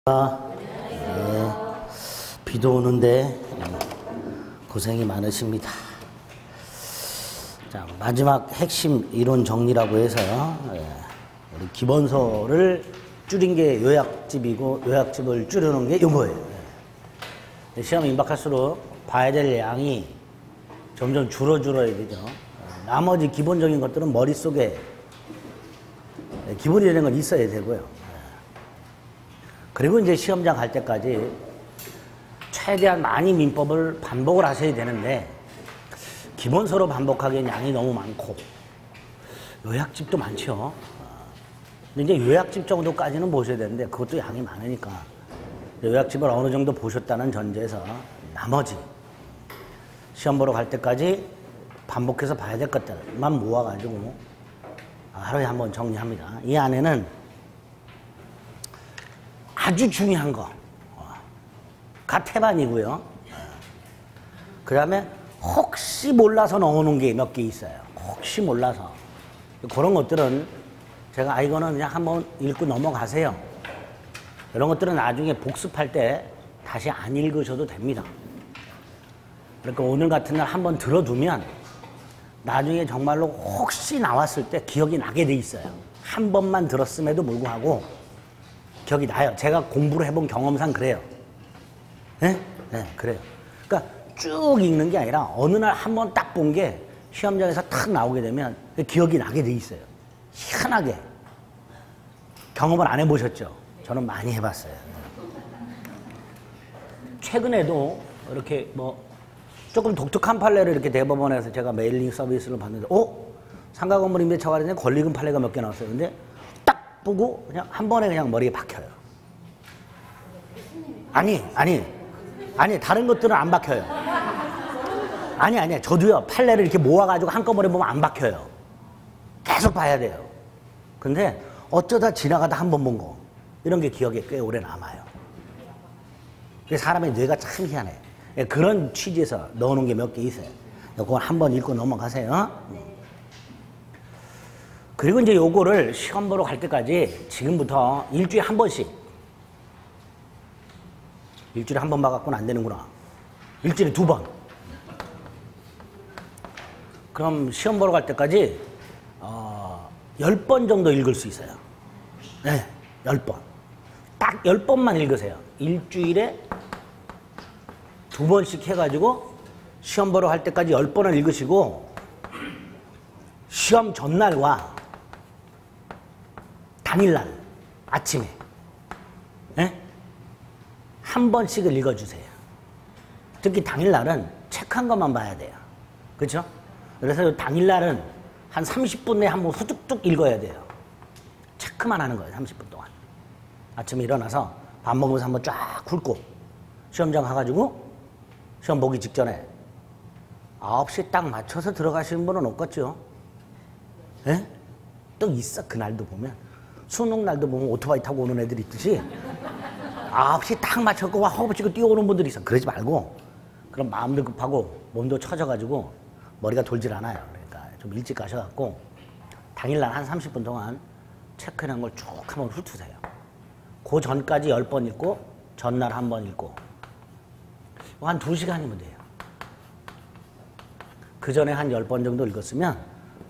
네, 비도 오는데 고생이 많으십니다. 자, 마지막 핵심 이론 정리라고 해서 우리 기본서를 줄인 게 요약집이고 요약집을 줄여놓은 게 요거예요. 시험 임박할수록 봐야 될 양이 점점 줄어야 되죠. 나머지 기본적인 것들은 머릿속에 기본이 되는 건 있어야 되고요. 그리고 이제 시험장 갈 때까지 최대한 많이 민법을 반복을 하셔야 되는데 기본서로 반복하기엔 양이 너무 많고 요약집도 많죠. 근데 이제 요약집 정도까지는 보셔야 되는데 그것도 양이 많으니까 요약집을 어느 정도 보셨다는 전제에서 나머지 시험 보러 갈 때까지 반복해서 봐야 될 것들만 모아가지고 하루에 한번 정리합니다. 이 안에는 아주 중요한 거 가태반이고요. 그 다음에 혹시 몰라서 넣어놓은 게 몇 개 있어요. 혹시 몰라서 그런 것들은 제가 이거는 그냥 한번 읽고 넘어가세요. 이런 것들은 나중에 복습할 때 다시 안 읽으셔도 됩니다. 그러니까 오늘 같은 날 한번 들어두면 나중에 정말로 혹시 나왔을 때 기억이 나게 돼 있어요. 한 번만 들었음에도 불구하고 기억이 나요. 제가 공부를 해본 경험상 그래요. 네? 네, 그래요. 그러니까 쭉 읽는 게 아니라 어느 날 한 번 딱 본 게 시험장에서 탁 나오게 되면 기억이 나게 돼 있어요. 희한하게. 경험을 안 해보셨죠? 저는 많이 해봤어요. 최근에도 이렇게 조금 독특한 판례를 이렇게 대법원에서 제가 메일링 서비스를 받는데, 상가 건물 임대차 관련된 권리금 판례가 몇 개 나왔어요. 근데 딱 보고 그냥 한 번에 그냥 머리에 박혀요. 아니, 다른 것들은 안 박혀요. 아니, 저도요, 판례를 이렇게 모아가지고 한꺼번에 보면 안 박혀요. 계속 봐야 돼요. 근데 어쩌다 지나가다 한 번 본 거, 이런 게 기억에 꽤 오래 남아요. 사람의 뇌가 참 희한해. 그런 취지에서 넣어놓은 게 몇 개 있어요. 그건 한번 읽고 넘어가세요. 그리고 이제 요거를 시험 보러 갈 때까지 지금부터 일주일에 한 번씩. 일주일에 한 번 봐갖고는 안 되는구나. 일주일에 2번. 그럼 시험 보러 갈 때까지 10번 정도 읽을 수 있어요. 네, 10번. 딱 10번만 읽으세요. 일주일에 2번씩 해가지고 시험 보러 갈 때까지 10번을 읽으시고 시험 전날과 당일날 아침에 한 번씩을 읽어주세요. 특히 당일날은 체크한 것만 봐야 돼요. 그렇죠? 그래서 당일날은 한 30분 내에 한번 후뚝뚝 읽어야 돼요. 체크만 하는 거예요. 30분 동안. 아침에 일어나서 밥 먹으면서 한번 쫙 훑고 시험장 가가지고 시험 보기 직전에 9시에 딱 맞춰서 들어가시는 분은 없겠죠? 예? 또 있어. 그날도 보면 수능 날도 보면 오토바이 타고 오는 애들이 있듯이 9시에 딱 맞춰서 허겁지겁 뛰어오는 분들이 있어. 그러지 말고 그럼 마음도 급하고 몸도 처져가지고 머리가 돌질 않아요. 그러니까 좀 일찍 가셔갖고 당일날 한 30분 동안 체크해놓은 걸 쭉 한번 훑으세요. 그 전까지 10번 읽고 전날 한 번 읽고 한 2시간이면 돼요. 그 전에 한 10번 정도 읽었으면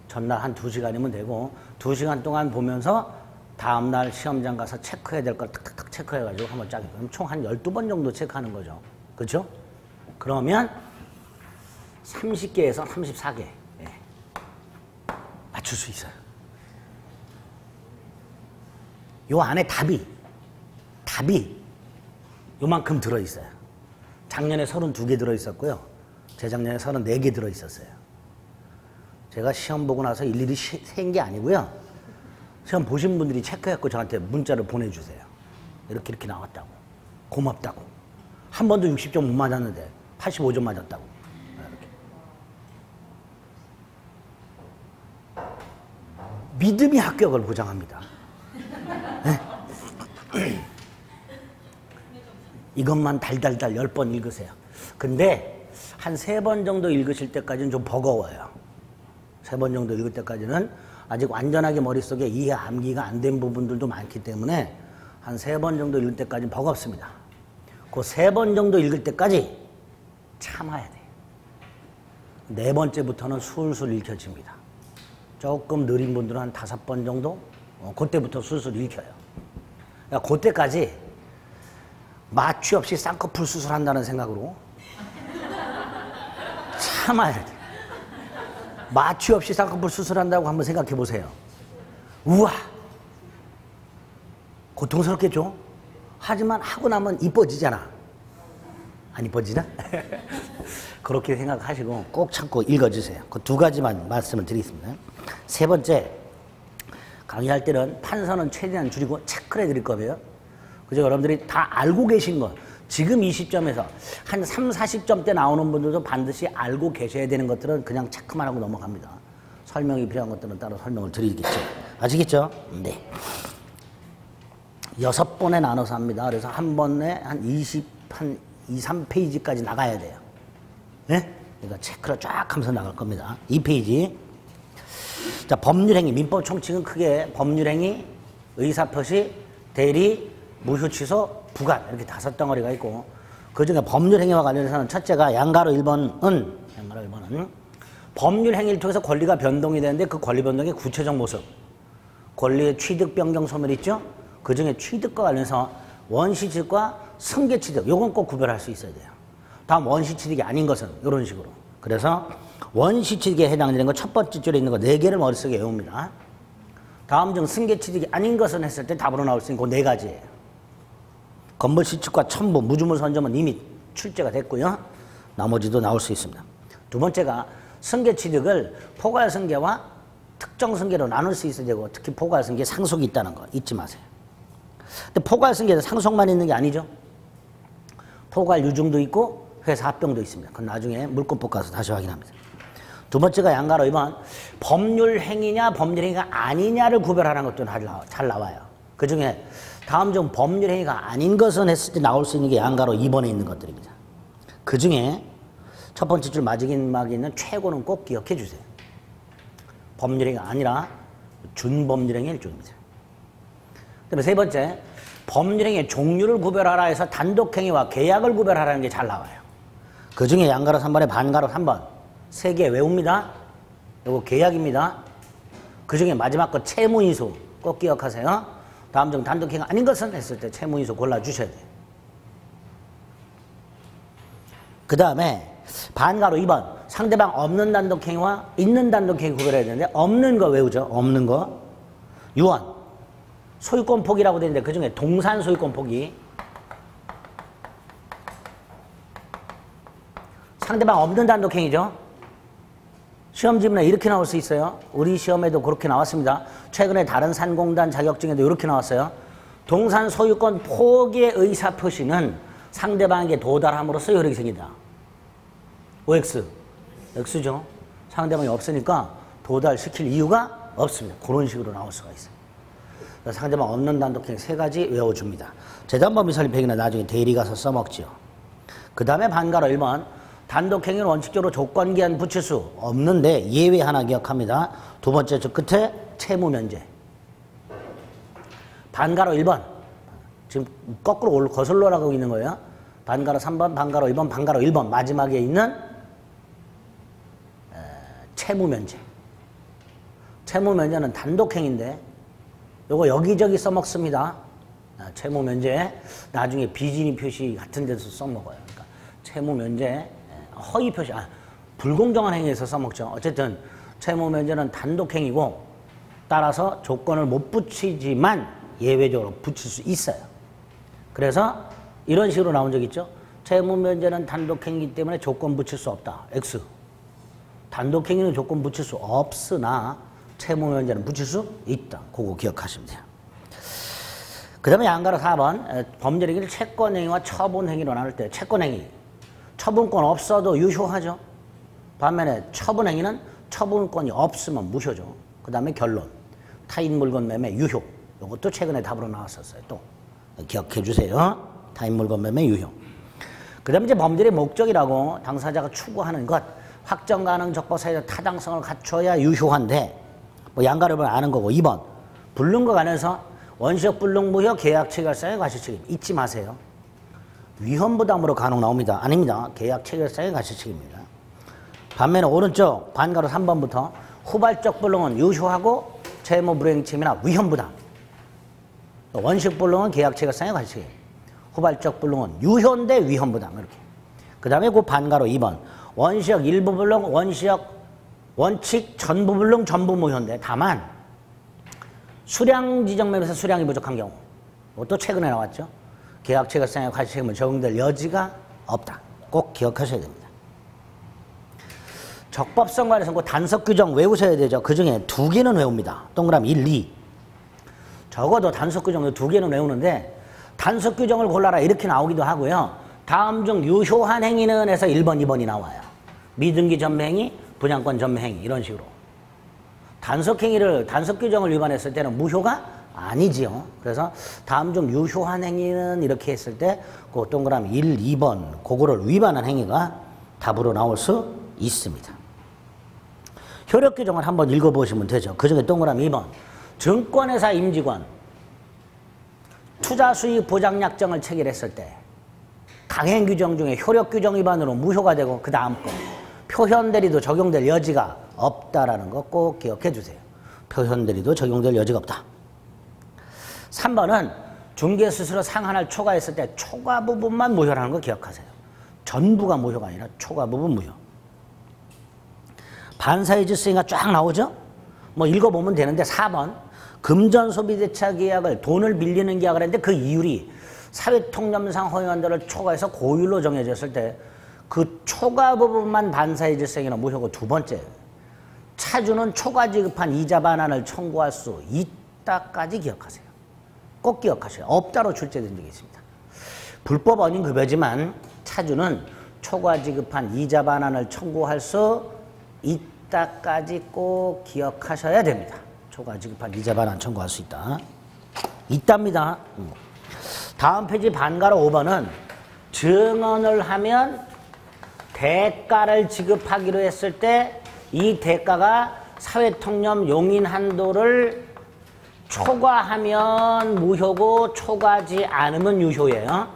전날 한 2시간이면 되고 2시간 동안 보면서 다음날 시험장 가서 체크해야 될 걸 탁탁탁 체크해가지고 한번 쫙 읽고 그럼 총 한 12번 정도 체크하는 거죠. 그렇죠? 그러면 30개에서 34개 맞출 수 있어요. 요 안에 답이 요만큼 들어있어요. 작년에 32개 들어있었고요. 재작년에 34개 들어있었어요. 제가 시험 보고 나서 일일이 센 게 아니고요. 시험 보신 분들이 체크해갖고 저한테 문자를 보내주세요. 이렇게 나왔다고. 고맙다고. 한 번도 60점 못 맞았는데 85점 맞았다고. 이렇게. 믿음이 합격을 보장합니다. 네? 이것만 달달달 10번 읽으세요. 근데 한 3번 정도 읽으실 때까지는 좀 버거워요. 3번 정도 읽을 때까지는 아직 완전하게 머릿속에 이해 암기가 안 된 부분들도 많기 때문에 한 3번 정도 읽을 때까지는 버겁습니다. 그 3번 정도 읽을 때까지 참아야 돼요. 4번째부터는 술술 읽혀집니다. 조금 느린 분들은 한 5번 정도? 그때부터 술술 읽혀요. 그러니까 그때까지 마취 없이 쌍꺼풀 수술한다는 생각으로 참아야 돼. 마취 없이 쌍꺼풀 수술한다고 한번 생각해 보세요. 우와! 고통스럽겠죠? 하지만 하고 나면 이뻐지잖아. 안 이뻐지나? 그렇게 생각하시고 꼭 참고 읽어주세요. 그 2가지만 말씀을 드리겠습니다. 3번째, 강의할 때는 판서는 최대한 줄이고 체크를 해드릴 거예요. 그죠? 여러분들이 다 알고 계신 것, 지금 이 시점에서 한 3, 40점대 나오는 분들도 반드시 알고 계셔야 되는 것들은 그냥 체크만 하고 넘어갑니다. 설명이 필요한 것들은 따로 설명을 드리겠죠. 아시겠죠? 네. 6번에 나눠서 합니다. 그래서 한 번에 한 2, 3페이지까지 나가야 돼요. 네? 그러니까 체크를 쫙 하면서 나갈 겁니다. 2페이지. 자, 법률행위, 민법 총칙은 크게 법률행위, 의사표시, 대리, 무효취소, 부관 이렇게 5덩어리가 있고 그 중에 법률행위와 관련해서는 첫째가 양가로 1번은 법률행위를 통해서 권리가 변동이 되는데 그 권리 변동의 구체적 모습, 권리의 취득, 변경, 소멸 있죠? 그 중에 취득과 관련해서 원시취득과 승계취득, 요건 꼭 구별할 수 있어야 돼요. 다음 원시취득이 아닌 것은 이런 식으로. 그래서 원시취득에 해당되는 거 첫 번째 줄에 있는 거 4개를 머릿속에 외웁니다. 다음 중 승계취득이 아닌 것은 했을 때 답으로 나올 수 있는 그 4가지예요. 건물시축과 첨부, 무주물 선점은 이미 출제가 됐고요. 나머지도 나올 수 있습니다. 2번째가 승계취득을 포괄승계와 특정승계로 나눌 수 있어야 되고 특히 포괄승계 상속이 있다는 거 잊지 마세요. 근데 포괄승계는 상속만 있는 게 아니죠. 포괄 유증도 있고 회사 합병도 있습니다. 그건 나중에 물권법 가서 다시 확인합니다. 2번째가 양가로 2번 법률행위냐 법률행위가 아니냐를 구별하는 것도 잘 나와요. 그 중에 다음 중 법률행위가 아닌 것은 했을 때 나올 수 있는 게 양가로 2번에 있는 것들입니다. 그 중에 첫 번째 줄 마지막에 있는 최고는 꼭 기억해 주세요. 법률행위가 아니라 준법률행위 일종입니다. 그다음에 3번째, 법률행위의 종류를 구별하라 해서 단독행위와 계약을 구별하라는 게 잘 나와요. 그 중에 양가로 3번에 반가로 3번 3개 외웁니다. 이거 계약입니다. 그 중에 마지막 거 채무인수 꼭 기억하세요. 다음 중 단독행위가 아닌 것은 했을 때 채무인수 골라주셔야 돼요. 그 다음에 반가로 2번 상대방 없는 단독행위와 있는 단독행위 구별해야 되는데 없는 거 외우죠. 없는 거. 유언 소유권 포기라고 되는데 그 중에 동산 소유권 포기 상대방 없는 단독행위죠. 시험 지문에 이렇게 나올 수 있어요. 우리 시험에도 그렇게 나왔습니다. 최근에 다른 산공단 자격증에도 이렇게 나왔어요. 동산 소유권 포기의 의사표시는 상대방에게 도달함으로써 효력이 생긴다. OX. X죠. 상대방이 없으니까 도달시킬 이유가 없습니다. 그런 식으로 나올 수가 있어요. 상대방 없는 단독행위 3가지 외워줍니다. 재단법인 설립행위는 나중에 대리 가서 써먹지요. 그 다음에 반가로 1번 단독행위는 원칙적으로 조건기한 붙일 수 없는데 예외 하나 기억합니다. 2번째 저 끝에 채무면제. 반가로 1번 지금 거꾸로 거슬러 나가고 있는 거예요. 반가로 3번, 반가로 2번, 반가로 1번 마지막에 있는 채무면제. 채무면제는 단독행위인데 요거 여기저기 써먹습니다. 채무면제 나중에 비진이 표시 같은 데서 써먹어요. 그러니까 채무면제 허위 표시, 불공정한 행위에서 써먹죠. 어쨌든 채무면제는 단독행위고 따라서 조건을 못 붙이지만 예외적으로 붙일 수 있어요. 그래서 이런 식으로 나온 적 있죠. 채무면제는 단독행위이기 때문에 조건 붙일 수 없다. X. 단독행위는 조건 붙일 수 없으나 채무면제는 붙일 수 있다. 그거 기억하시면 돼요. 그 다음에 양가로 4번 법률행위를 채권행위와 처분행위로 나눌 때 채권행위 처분권 없어도 유효하죠. 반면에 처분행위는 처분권이 없으면 무효죠. 그 다음에 결론 타인 물건 매매 유효. 이것도 최근에 답으로 나왔었어요. 또 기억해 주세요. 타인 물건 매매 유효. 그 다음에 이제 범죄의 목적이라고 당사자가 추구하는 것 확정 가능 적법 사회적 타당성을 갖춰야 유효한데 뭐 양가를 보면 아는 거고 2번 불능과 관해서 원시적 불능무효 계약 체결상의 과실책임 잊지 마세요. 위헌부담으로 간혹 나옵니다. 아닙니다. 계약 체결상의 과실책임입니다. 반면에 오른쪽 반가로 3번부터 후발적 불능은 유효하고 채무 불이행 책임이나 위헌부담. 원시적 불능은 계약 체결상의 과실책임. 후발적 불능은 유효인데 위헌부담. 이렇게. 그 다음에 그 반가로 2번 원시적 일부 불능, 원칙 전부 불능, 전부 무효인데 다만 수량 지정면에서 수량이 부족한 경우 또 최근에 나왔죠. 계약 체결상의 과실책임은 적용될 여지가 없다. 꼭 기억하셔야 됩니다. 적법성 관해서 그 단서 규정 외우셔야 되죠. 그 중에 2개는 외웁니다. 동그라미 1, 2. 적어도 단서 규정 2개는 외우는데 단서 규정을 골라라 이렇게 나오기도 하고요. 다음 중 유효한 행위는 해서 1번, 2번이 나와요. 미등기 전매행위, 분양권 전매행위 이런 식으로. 단서 규정을 위반했을 때는 무효가 아니지요. 그래서 다음 중 유효한 행위는 이렇게 했을 때 그 동그라미 1, 2번 그거를 위반한 행위가 답으로 나올 수 있습니다. 효력 규정을 한번 읽어보시면 되죠. 그중에 동그라미 2번 증권회사 임직원 투자수익 보장약정을 체결했을 때 강행 규정 중에 효력 규정 위반으로 무효가 되고 그 다음 거 표현 대리도 적용될 여지가 없다라는 거 꼭 기억해 주세요. 표현 대리도 적용될 여지가 없다. 3번은 중개수수료 상한을 초과했을 때 초과 부분만 무효라는 거 기억하세요. 전부가 무효가 아니라 초과 부분 무효. 반사의 질서가 쫙 나오죠? 뭐 읽어보면 되는데 4번 금전소비대차 계약을 돈을 빌리는 계약을 했는데 그 이율이 사회통념상 허용한도를 초과해서 고율로 정해졌을 때 그 초과 부분만 반사의 질서는 무효고 2번째 차주는 초과 지급한 이자 반환을 청구할 수 있다까지 기억하세요. 꼭 기억하셔요. 없다로 출제된 적이 있습니다. 불법 원인 급여지만 차주는 초과 지급한 이자 반환을 청구할 수 있다까지 꼭 기억하셔야 됩니다. 초과 지급한 이자 반환 청구할 수 있다. 있답니다. 다음 페이지 반가로 5번은 증언을 하면 대가를 지급하기로 했을 때 이 대가가 사회통념 용인 한도를 초과하면 무효고 초과하지 않으면 유효예요.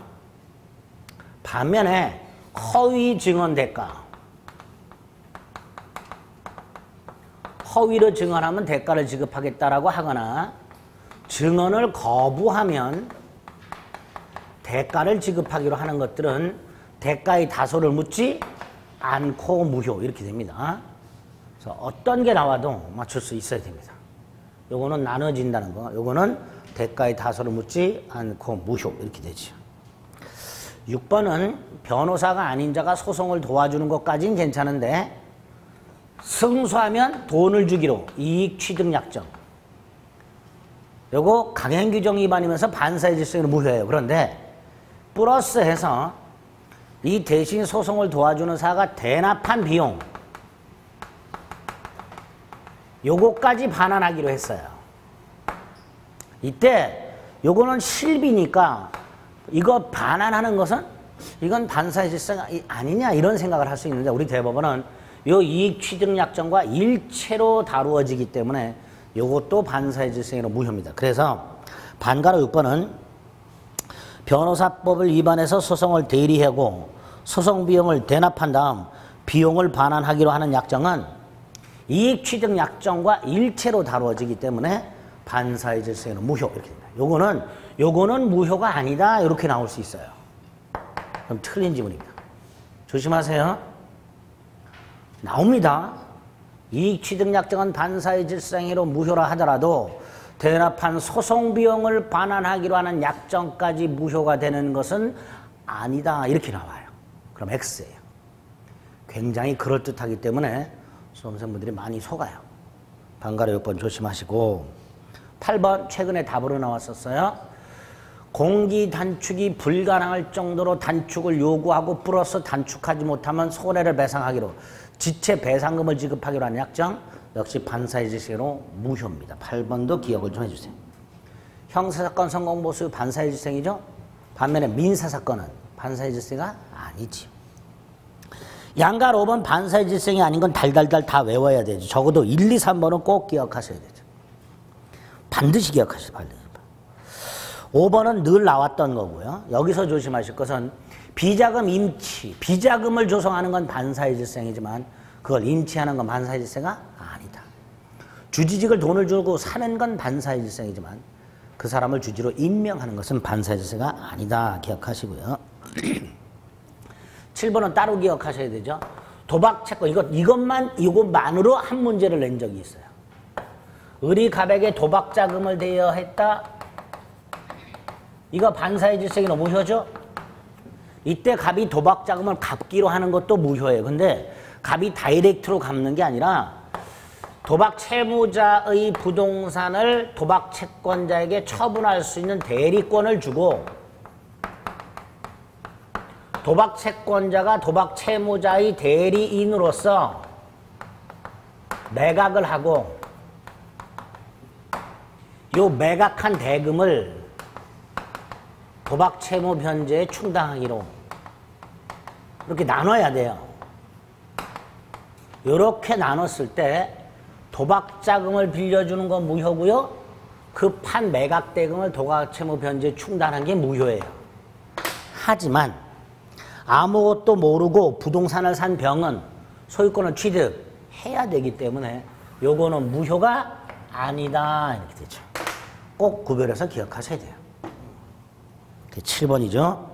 반면에 허위 증언 대가 허위로 증언하면 대가를 지급하겠다라고 하거나 증언을 거부하면 대가를 지급하기로 하는 것들은 대가의 다소를 묻지 않고 무효 이렇게 됩니다. 그래서 어떤 게 나와도 맞출 수 있어야 됩니다. 요거는 나눠진다는 거, 요거는 대가의 다소를 묻지 않고 무효 이렇게 되죠. 6번은 변호사가 아닌 자가 소송을 도와주는 것까지는 괜찮은데 승소하면 돈을 주기로 이익 취득 약정. 요거 강행 규정 위반이면서 반사의 질서는 무효예요. 그런데 플러스 해서 이 대신 소송을 도와주는 사가 대납한 비용 요거까지 반환하기로 했어요. 이때 요거는 실비니까 이거 반환하는 것은 이건 반사의 질서가 아니냐 이런 생각을 할 수 있는데 우리 대법원은 요 이익 취득 약정과 일체로 다루어지기 때문에 요것도 반사의 질서로 무효입니다. 그래서 반가로 6번은 변호사법을 위반해서 소송을 대리하고 소송 비용을 대납한 다음 비용을 반환하기로 하는 약정은 이익 취득 약정과 일체로 다루어지기 때문에 반사의 질서에는 무효 이렇게 됩니다. 요거는 무효가 아니다 이렇게 나올 수 있어요. 그럼 틀린 지문입니다. 조심하세요. 나옵니다. 이익 취득 약정은 반사의 질서행위로 무효라 하더라도 대납한 소송 비용을 반환하기로 하는 약정까지 무효가 되는 것은 아니다 이렇게 나와요. 그럼 X예요. 굉장히 그럴듯하기 때문에 수험생분들이 많이 속아요. 반가로 6번 조심하시고 8번 최근에 답으로 나왔었어요. 공기 단축이 불가능할 정도로 단축을 요구하고 플러스 단축하지 못하면 손해를 배상하기로 지체 배상금을 지급하기로 하는 약정 역시 반사의 질서로 무효입니다. 8번도 기억을 좀 해주세요. 형사사건 성공보수 반사의 질서이죠. 반면에 민사사건은 반사의 질서가 아니지. 양가 5번 반사의 질서이 아닌 건 달달달 다 외워야 되죠. 적어도 1, 2, 3번은 꼭 기억하셔야 되죠. 반드시 기억하셔야 돼요. 5번은 늘 나왔던 거고요. 여기서 조심하실 것은 비자금 임치, 비자금을 조성하는 건 반사의 질생이지만 그걸 임치하는 건 반사의 질세가 아니다. 주지직을 돈을 주고 사는 건 반사의 질생이지만 그 사람을 주지로 임명하는 것은 반사의 질세가 아니다. 기억하시고요. 7번은 따로 기억하셔야 되죠. 도박 채권, 이것만으로 한 문제를 낸 적이 있어요. 을이 갑에게 도박 자금을 대여했다. 이거 반사의 질생이로 무효죠? 이때 갑이 도박 자금을 갚기로 하는 것도 무효예요. 근데 갑이 다이렉트로 갚는 게 아니라 도박 채무자의 부동산을 도박 채권자에게 처분할 수 있는 대리권을 주고 도박 채권자가 도박 채무자의 대리인으로서 매각을 하고 요 매각한 대금을 도박 채무 변제에 충당하기로 이렇게 나눠야 돼요. 이렇게 나눴을 때 도박 자금을 빌려주는 건 무효고요. 그 판 매각 대금을 도박 채무 변제에 충당한 게 무효예요. 하지만 아무것도 모르고 부동산을 산 병은 소유권을 취득해야 되기 때문에 요거는 무효가 아니다. 이렇게 되죠. 꼭 구별해서 기억하셔야 돼요. 7번이죠.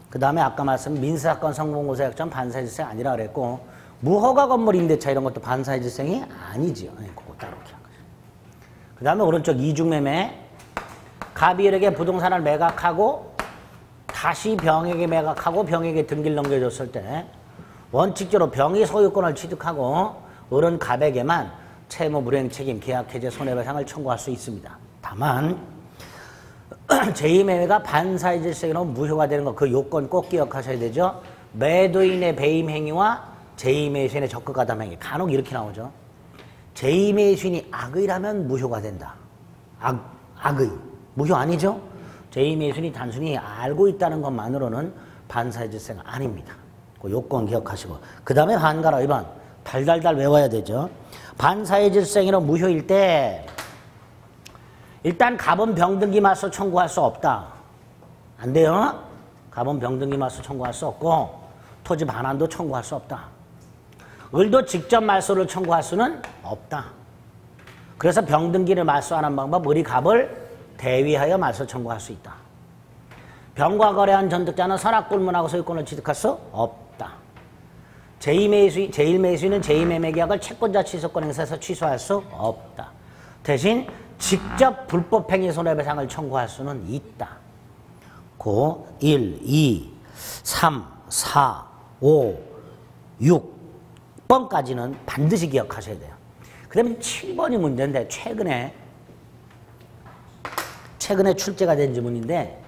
그 다음에 아까 말씀 민사건 성공고사약점 반사의 질생 아니라 그랬고 무허가 건물 임대차 이런 것도 반사의 질생이 아니지요. 그거 따로 기억하세요. 그 다음에 오른쪽 이중매매 갑이 을에게 부동산을 매각하고 다시 병에게 매각하고 병에게 등기를 넘겨줬을 때 원칙적으로 병이 소유권을 취득하고 을은 갑에게만 채무 불이행 책임 계약 해제 손해배상을 청구할 수 있습니다. 다만 제2매매가 반사의 질생으로 무효가 되는 거 그 요건 꼭 기억하셔야 되죠. 매도인의 배임 행위와 제2매수인의 적극가담 행위 간혹 이렇게 나오죠. 제2매수인이 악의라면 무효가 된다. 악의 무효 아니죠? 제2매수인이 단순히 알고 있다는 것만으로는 반사의 질생은 아닙니다. 그 요건 기억하시고 그 다음에 반가라 2번 달달달 외워야 되죠. 반사의 질생으로 무효일 때 일단 갑은 병등기 맞서 청구할 수 없다. 안 돼요. 갑은 병등기 맞서 청구할 수 없고 토지 반환도 청구할 수 없다. 을도 직접 말소를 청구할 수는 없다. 그래서 병등기를 말소하는 방법 을이 갑을 대위하여 말소 청구할 수 있다. 병과 거래한 전득자는 선악불문하고 소유권을 취득할 수 없다. 제1매수인은 제2매매 계약을 채권자 취소권 행사에서 취소할 수 없다. 대신 직접 불법행위 손해배상을 청구할 수는 있다. 고 1, 2, 3, 4, 5, 6번까지는 반드시 기억하셔야 돼요. 그 다음에 7번이 문제인데 최근에 출제가 된 지문인데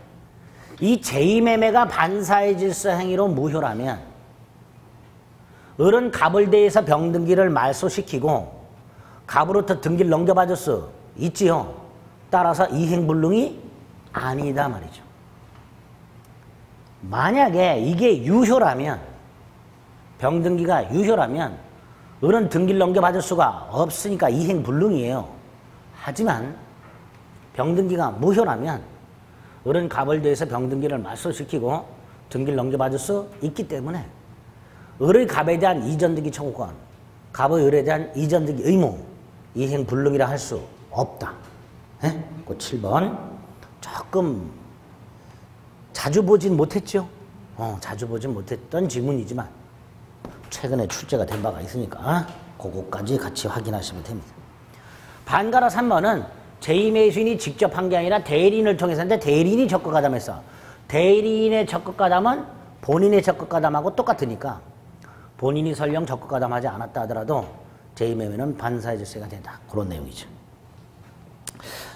이 제2매매가 반사의 질서 행위로 무효라면 을은 갑을 대해서 병등기를 말소시키고 갑으로부터 등기를 넘겨받을 수 있지요. 따라서 이행불능이 아니다 말이죠. 만약에 이게 유효라면 병등기가 유효라면 을은 등기를 넘겨받을 수가 없으니까 이행불능이에요. 하지만 병등기가 무효라면 을은 갑을 대해서 병등기를 말소시키고 등기를 넘겨받을 수 있기 때문에 을의 갑에 대한 이전등기 청구권, 갑의 을에 대한 이전등기 의무, 이행불능이라 할 수 없다. 그 7번 조금 자주 보진 못했죠. 자주 보진 못했던 지문이지만 최근에 출제가 된 바가 있으니까 그거까지 같이 확인하시면 됩니다. 반가라 3번은 제2매수인이 직접 한 게 아니라 대리인을 통해서 했는데 대리인이 적극가담했어. 대리인의 적극가담은 본인의 적극가담하고 똑같으니까 본인이 설령 적극가담하지 않았다 하더라도 제2매매는 반사의 질서가 된다. 그런 내용이죠.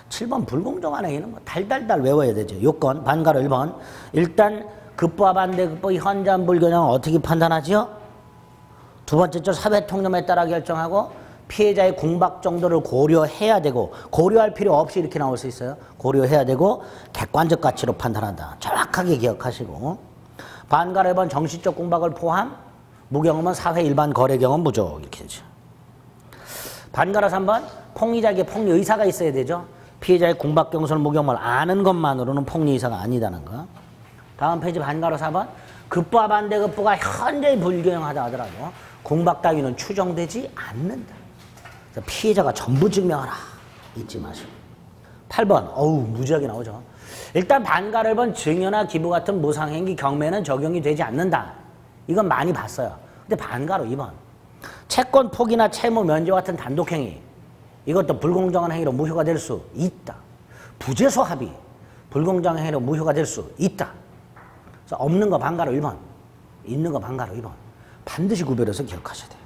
7번 불공정한 행위는 뭐 달달달 외워야 되죠. 요건 반가라 1번 일단 급부와 반대급부 현저한 불균형을 어떻게 판단하죠? 두 번째 사회통념에 따라 결정하고 피해자의 궁박 정도를 고려해야 되고 고려할 필요 없이 이렇게 나올 수 있어요. 고려해야 되고 객관적 가치로 판단한다. 정확하게 기억하시고 반가라 1번 정신적 궁박을 포함 무경험은 사회 일반 거래 경험 무조 이렇게 되죠. 반가라 3번 폭리자에게 폭리 의사가 있어야 되죠. 피해자의 공박경솔 무경험을 아는 것만으로는 폭력의사가 아니다는 거. 다음 페이지 반가로 4번. 급부와 반대급부가 현저히 불경하다 하더라도 공박 따위는 추정되지 않는다. 피해자가 전부 증명하라. 잊지 마시고. 8번. 어우 무지하게 나오죠. 일단 반가로 1번 증여나 기부 같은 무상행위 경매는 적용이 되지 않는다. 이건 많이 봤어요. 근데 반가로 2번. 채권 포기나 채무 면제 같은 단독행위. 이것도 불공정한 행위로 무효가 될 수 있다. 부재소 합의. 불공정한 행위로 무효가 될 수 있다. 그래서 없는 거 반가로 1번. 있는 거 반가로 2번. 반드시 구별해서 기억하셔야 돼요.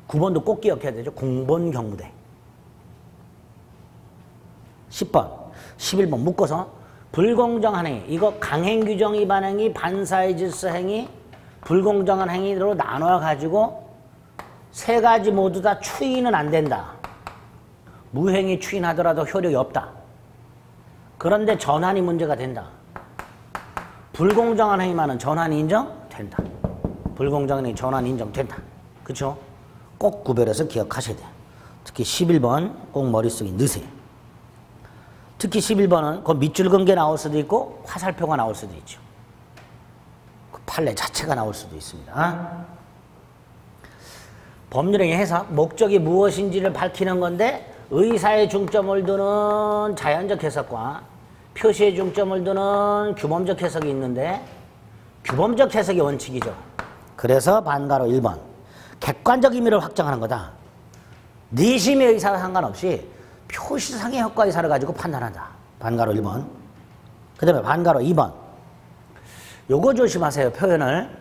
9번도 꼭 기억해야 되죠. 공본경무대. 10번, 11번 묶어서 불공정한 행위. 이거 강행규정 위반 행위, 반사의 질서 행위, 불공정한 행위로 나눠가지고 세 가지 모두 다 추인은 안 된다. 무행위 추인하더라도 효력이 없다. 그런데 전환이 문제가 된다. 불공정한 행위만은 전환이 인정된다. 불공정한 행위 전환이 인정된다. 그렇죠? 꼭 구별해서 기억하셔야 돼요. 특히 11번 꼭 머릿속에 넣으세요. 특히 11번은 그 밑줄 근개 나올 수도 있고 화살표가 나올 수도 있죠. 그 판례 자체가 나올 수도 있습니다. 법률행위 해석, 목적이 무엇인지를 밝히는 건데 의사의 중점을 두는 자연적 해석과 표시의 중점을 두는 규범적 해석이 있는데 규범적 해석이 원칙이죠. 그래서 반가로 1번. 객관적 의미를 확정하는 거다. 내심의 의사와 상관없이 표시상의 효과 의사를 가지고 판단한다. 반가로 1번. 그 다음에 반가로 2번. 요거 조심하세요. 표현을.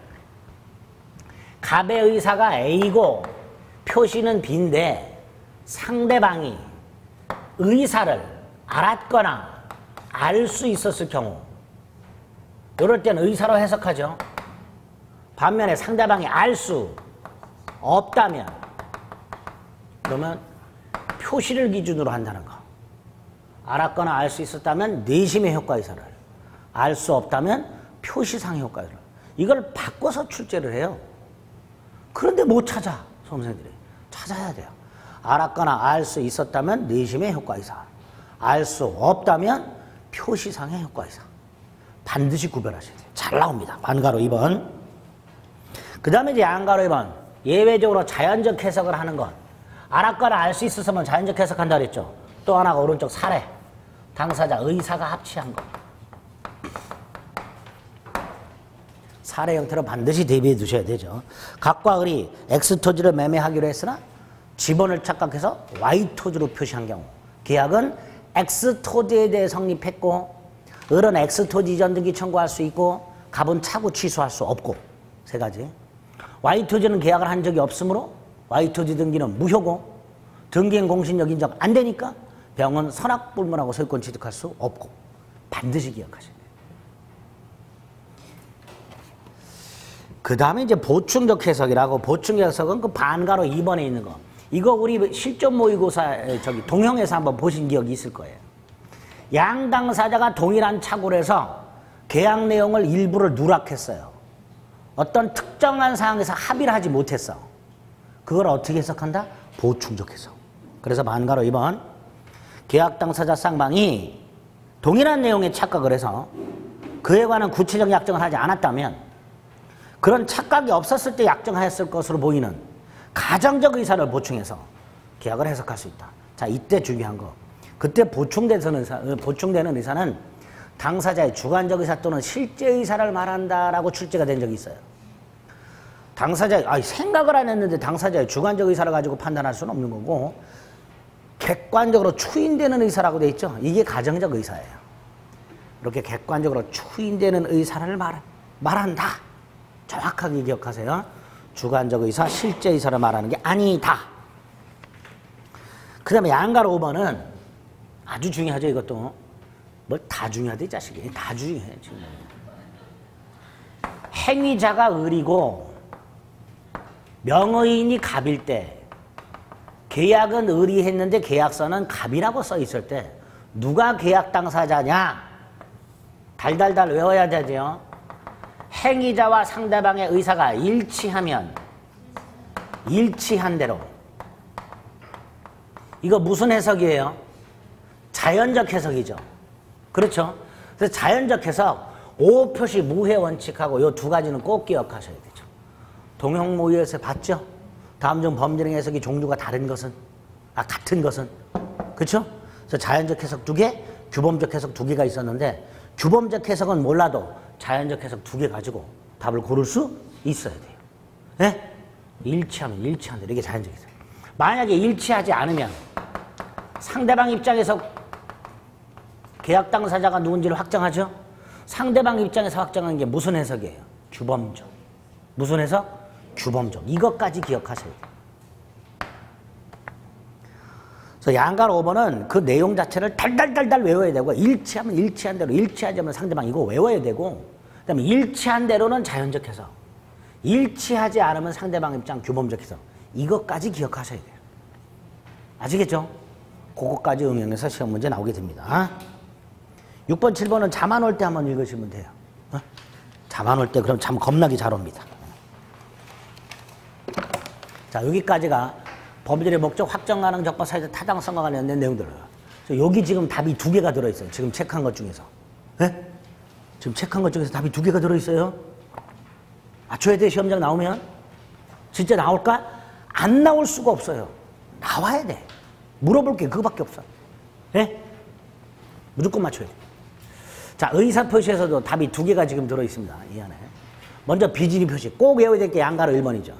갑의 의사가 A고 표시는 B인데 상대방이 의사를 알았거나 알 수 있었을 경우 이럴 때는 의사로 해석하죠. 반면에 상대방이 알 수 없다면 그러면 표시를 기준으로 한다는 거. 알았거나 알 수 있었다면 내심의 효과 의사를, 알 수 없다면 표시상의 효과 의사를. 이걸 바꿔서 출제를 해요. 그런데 못 찾아. 수험생들이. 찾아야 돼요. 알았거나 알 수 있었다면 내심의 효과 의사, 알 수 없다면 표시상의 효과 의사. 반드시 구별하셔야 돼요. 잘 나옵니다. 반가로 2번. 그 다음에 이제 양가로 2번. 예외적으로 자연적 해석을 하는 것. 알았거나 알 수 있었으면 자연적 해석한다 그랬죠. 또 하나가 오른쪽 사례. 당사자 의사가 합치한 것. 사례 형태로 반드시 대비해 두셔야 되죠. 각과 을이 X토지를 매매하기로 했으나 지번을 착각해서 Y토지로 표시한 경우 계약은 X토지에 대해 성립했고 을은 X토지 이전 등기 청구할 수 있고 갑은 차고 취소할 수 없고 세 가지. Y토지는 계약을 한 적이 없으므로 Y토지 등기는 무효고 등기행 공신력 인정 안 되니까 병은 선악불문하고 소유권 취득할 수 없고 반드시 기억하셔야 돼요. 그 다음에 이제 보충적 해석이라고 보충적 해석은 그 반가로 2번에 있는 거. 이거 우리 실전 모의고사 동형에서 한번 보신 기억이 있을 거예요. 양 당사자가 동일한 착오를 해서 계약 내용을 일부를 누락했어요. 어떤 특정한 사항에서 합의를 하지 못했어. 그걸 어떻게 해석한다? 보충적 해석. 그래서 반가로 2번. 계약 당사자 쌍방이 동일한 내용에 착각을 해서 그에 관한 구체적 약정을 하지 않았다면 그런 착각이 없었을 때 약정하였을 것으로 보이는 가정적 의사를 보충해서 계약을 해석할 수 있다. 자, 이때 중요한 거. 그때 보충되는 의사는 당사자의 주관적 의사 또는 실제 의사를 말한다라고 출제가 된 적이 있어요. 당사자의 생각을 안 했는데 당사자의 주관적 의사를 가지고 판단할 수는 없는 거고 객관적으로 추인되는 의사라고 돼 있죠. 이게 가정적 의사예요. 이렇게 객관적으로 추인되는 의사를 말한다. 정확하게 기억하세요. 주관적 의사, 실제 의사를 말하는 게 아니다. 그 다음에 양가로 5번은 아주 중요하죠. 이것도. 뭘 다 중요하대 이 자식이. 다 중요해 지금. 행위자가 을이고 명의인이 갑일 때 계약은 을이 했는데 계약서는 갑이라고 써 있을 때 누가 계약 당사자냐? 달달달 외워야 되죠. 행위자와 상대방의 의사가 일치하면 일치한 대로. 이거 무슨 해석이에요? 자연적 해석이죠. 그렇죠? 그래서 자연적 해석, O 표시 무회 원칙하고 이 두 가지는 꼭 기억하셔야 되죠. 동형모의에서 봤죠? 다음 중 범죄력 해석이 종류가 다른 것은? 같은 것은? 그렇죠? 그래서 자연적 해석 두 개, 규범적 해석 두 개가 있었는데 규범적 해석은 몰라도 자연적 해석 두 개 가지고 답을 고를 수 있어야 돼요. 네? 일치하면 일치한다. 이게 자연적 해석. 만약에 일치하지 않으면 상대방 입장에서 계약 당사자가 누군지를 확정하죠? 상대방 입장에서 확정하는 게 무슨 해석이에요? 규범적. 무슨 해석? 규범적. 이것까지 기억하셔야 돼요. 그래서 양갈 5번은 그 내용 자체를 달달달달 외워야 되고 일치하면 일치한 대로, 일치하지 않으면 상대방 이거 외워야 되고 그다음에 일치한 대로는 자연적 해석, 일치하지 않으면 상대방 입장 규범적 해석, 이것까지 기억하셔야 돼요. 아시겠죠? 그것까지 응용해서 시험 문제 나오게 됩니다. 6번, 7번은 잠 안 올 때 한번 읽으시면 돼요. 잠 안 올 때 그럼 잠 겁나게 잘 옵니다. 자, 여기까지가 범죄의 목적, 확정 가능, 적법, 사회적 타당성과 관련된 내용들을. 여기 지금 답이 두 개가 들어있어요. 지금 체크한 것 중에서. 네? 지금 체크한 것 중에서 답이 두 개가 들어있어요. 맞춰야 돼, 시험장 나오면. 진짜 나올까? 안 나올 수가 없어요. 나와야 돼. 물어볼 게 그거밖에 없어. 네? 무조건 맞춰야 돼. 자, 의사표시에서도 답이 두 개가 지금 들어있습니다. 이 안에. 먼저 비진이 표시. 꼭 외워야 될 게 양가로 1번이죠.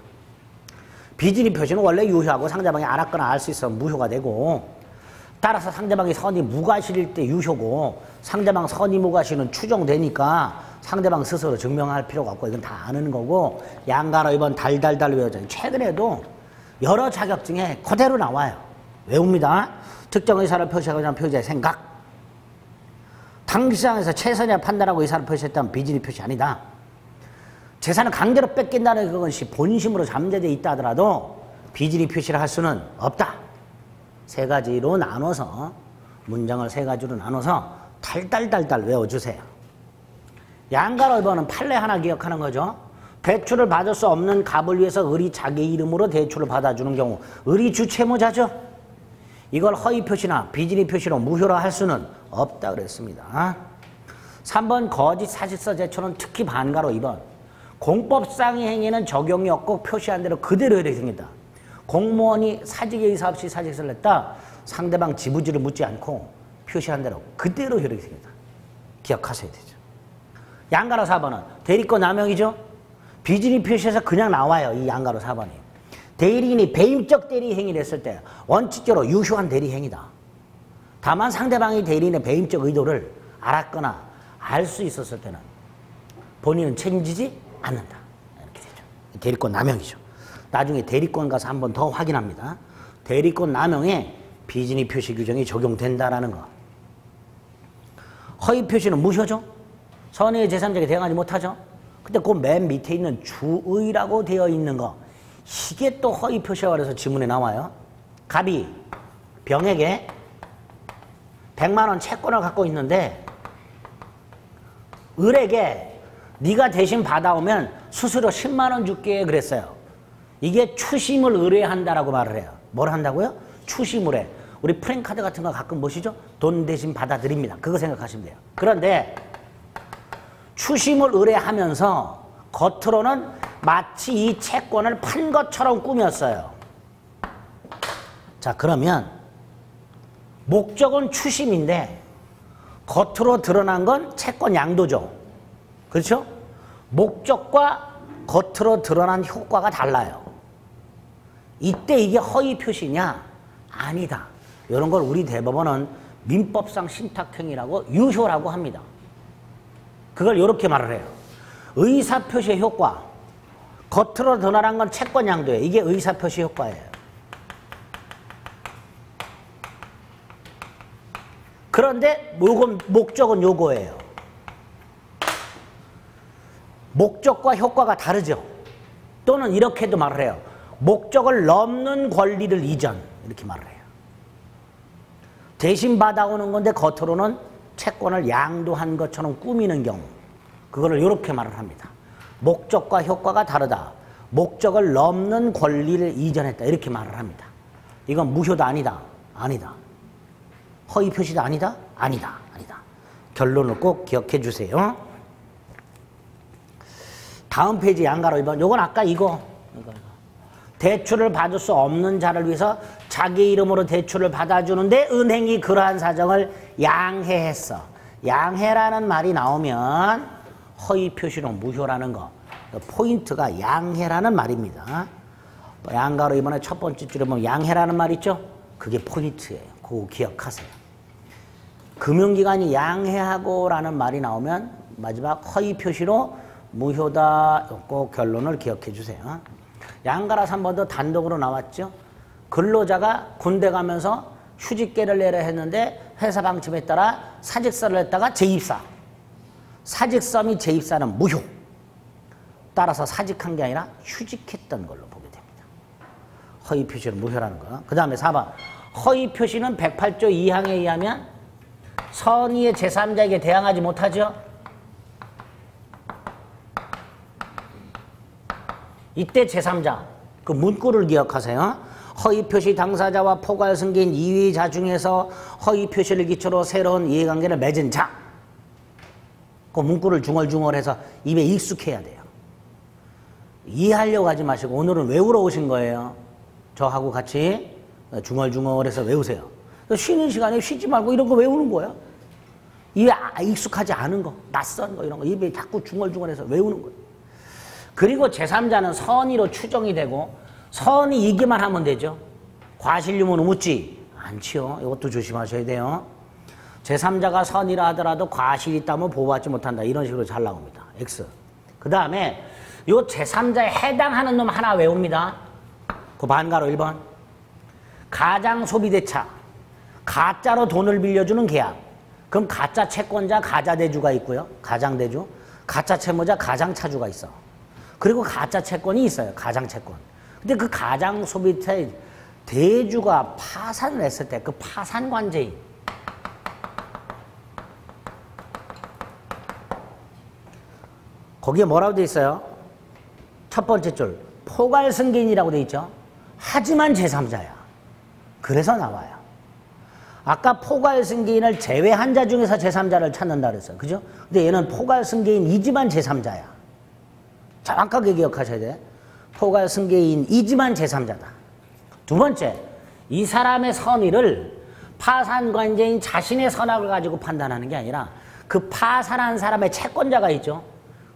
비진이 표시는 원래 유효하고 상대방이 알았거나 알 수 있으면 무효가 되고, 따라서 상대방이 선이 무과실일 때 유효고, 상대방 선이 무과실은 추정되니까 상대방 스스로 증명할 필요가 없고, 이건 다 아는 거고, 양가로 1번 달달달 외워져요. 최근에도 여러 자격증에 그대로 나와요. 외웁니다. 특정 의사를 표시하고자 하는 표시자의 생각. 당시장에서 최선이라 판단하고 의사를 표시했다면 비진이 표시 아니다. 재산을 강제로 뺏긴다는 것이 본심으로 잠재되어 있다 하더라도 비진이 표시를 할 수는 없다. 세 가지로 나눠서, 문장을 세 가지로 나눠서 달달달달 외워주세요. 양가로 1번은 판례 하나 기억하는 거죠. 대출을 받을 수 없는 갑을 위해서 을이 자기 이름으로 대출을 받아주는 경우, 을이 주채무자죠. 이걸 허위 표시나 비진이 표시로 무효로 할 수는 없다 그랬습니다. 3번 거짓 사실서 제출은 특히 반가로 2번. 공법상의 행위는 적용이 없고 표시한 대로 그대로 효력이 생긴다. 공무원이 사직의 의사 없이 사직서를 냈다. 상대방 지부지를 묻지 않고 표시한 대로 그대로 효력이 생긴다. 기억하셔야 되죠. 양가로 4번은 대리권 남용이죠. 비진이 표시해서 그냥 나와요. 이 양가로 4번이. 대리인이 배임적 대리 행위를 했을 때 원칙적으로 유효한 대리 행위다. 다만 상대방이 대리인의 배임적 의도를 알았거나 알 수 있었을 때는 본인은 책임지지 않는다. 이렇게 되죠. 대리권 남용이죠. 나중에 대리권 가서 한 번 더 확인합니다. 대리권 남용에 비진이 표시 규정이 적용된다라는 거. 허위 표시는 무효죠. 선의의 제3자에게 대응하지 못하죠. 근데 그 맨 밑에 있는 주의라고 되어 있는 거, 이게 또 허위 표시라고 해서 지문에 나와요. 갑이 병에게 100만 원 채권을 갖고 있는데 을에게 네가 대신 받아오면 수수료 10만 원 줄게 그랬어요. 이게 추심을 의뢰한다라고 말을 해요. 뭘 한다고요? 추심을 해. 우리 프랭카드 같은 거 가끔 보시죠? 돈 대신 받아드립니다. 그거 생각하시면 돼요. 그런데 추심을 의뢰하면서 겉으로는 마치 이 채권을 판 것처럼 꾸몄어요. 자, 그러면 목적은 추심인데 겉으로 드러난 건 채권 양도죠. 그렇죠? 목적과 겉으로 드러난 효과가 달라요. 이때 이게 허위 표시냐? 아니다. 이런 걸 우리 대법원은 민법상 신탁행위라고 유효라고 합니다. 그걸 이렇게 말을 해요. 의사표시의 효과. 겉으로 드러난 건 채권 양도예요. 이게 의사표시 효과예요. 그런데 목적은 요거예요. 목적과 효과가 다르죠. 또는 이렇게도 말을 해요. 목적을 넘는 권리를 이전. 이렇게 말을 해요. 대신 받아오는 건데 겉으로는 채권을 양도한 것처럼 꾸미는 경우. 그거를 이렇게 말을 합니다. 목적과 효과가 다르다. 목적을 넘는 권리를 이전했다. 이렇게 말을 합니다. 이건 무효다 아니다? 아니다. 허위 표시다 아니다? 아니다. 아니다. 결론을 꼭 기억해 주세요. 다음 페이지 양가로 2번. 요건 아까 이거. 대출을 받을 수 없는 자를 위해서 자기 이름으로 대출을 받아주는데 은행이 그러한 사정을 양해했어. 양해라는 말이 나오면 허위 표시로 무효라는 거. 포인트가 양해라는 말입니다. 양가로 이번에 첫 번째 줄에 보면 양해라는 말 있죠? 그게 포인트예요. 그거 기억하세요. 금융기관이 양해하고라는 말이 나오면 마지막 허위 표시로 무효다. 꼭 결론을 기억해 주세요. 양가라 3번도 단독으로 나왔죠. 근로자가 군대 가면서 휴직계를 내려 했는데 회사 방침에 따라 사직서를 냈다가 재입사. 사직서 및 재입사는 무효. 따라서 사직한 게 아니라 휴직했던 걸로 보게 됩니다. 허위 표시는 무효라는 거. 그 다음에 4번. 허위 표시는 108조 2항에 의하면 선의의 제3자에게 대항하지 못하죠. 이때 제3자, 그 문구를 기억하세요. 허위 표시 당사자와 포괄 승계인 이의자 중에서 허위 표시를 기초로 새로운 이해관계를 맺은 자. 그 문구를 중얼중얼해서 입에 익숙해야 돼요. 이해하려고 하지 마시고 오늘은 외우러 오신 거예요. 저하고 같이 중얼중얼해서 외우세요. 쉬는 시간에 쉬지 말고 이런 거 외우는 거야. 입에 익숙하지 않은 거, 낯선 거 이런 거 입에 자꾸 중얼중얼해서 외우는 거예요. 그리고 제3자는 선의로 추정이 되고 선의이기만 하면 되죠. 과실 유무는 묻지 않지요. 이것도 조심하셔야 돼요. 제3자가 선의라 하더라도 과실이 있다면 보호받지 못한다. 이런 식으로 잘 나옵니다. X. 그 다음에 요 제3자에 해당하는 놈 하나 외웁니다. 그 반가로 1번. 가장 소비대차. 가짜로 돈을 빌려주는 계약. 그럼 가짜 채권자, 가짜 대주가 있고요. 가장대주. 가짜 채무자, 가장차주가 있어. 그리고 가짜 채권이 있어요. 가장 채권. 근데 그 가장 소비대 대주가 파산을 했을 때 그 파산 관제인. 거기에 뭐라고 돼 있어요? 첫 번째 줄. 포괄 승계인이라고 돼 있죠. 하지만 제3자야. 그래서 나와요. 아까 포괄 승계인을 제외한 자 중에서 제3자를 찾는다 그랬어요. 그죠? 근데 얘는 포괄 승계인이지만 제3자야. 정확하게 기억하셔야 돼. 포괄 승계인이지만 제3자다. 두 번째, 이 사람의 선의를 파산관제인 자신의 선악을 가지고 판단하는 게 아니라 그 파산한 사람의 채권자가 있죠.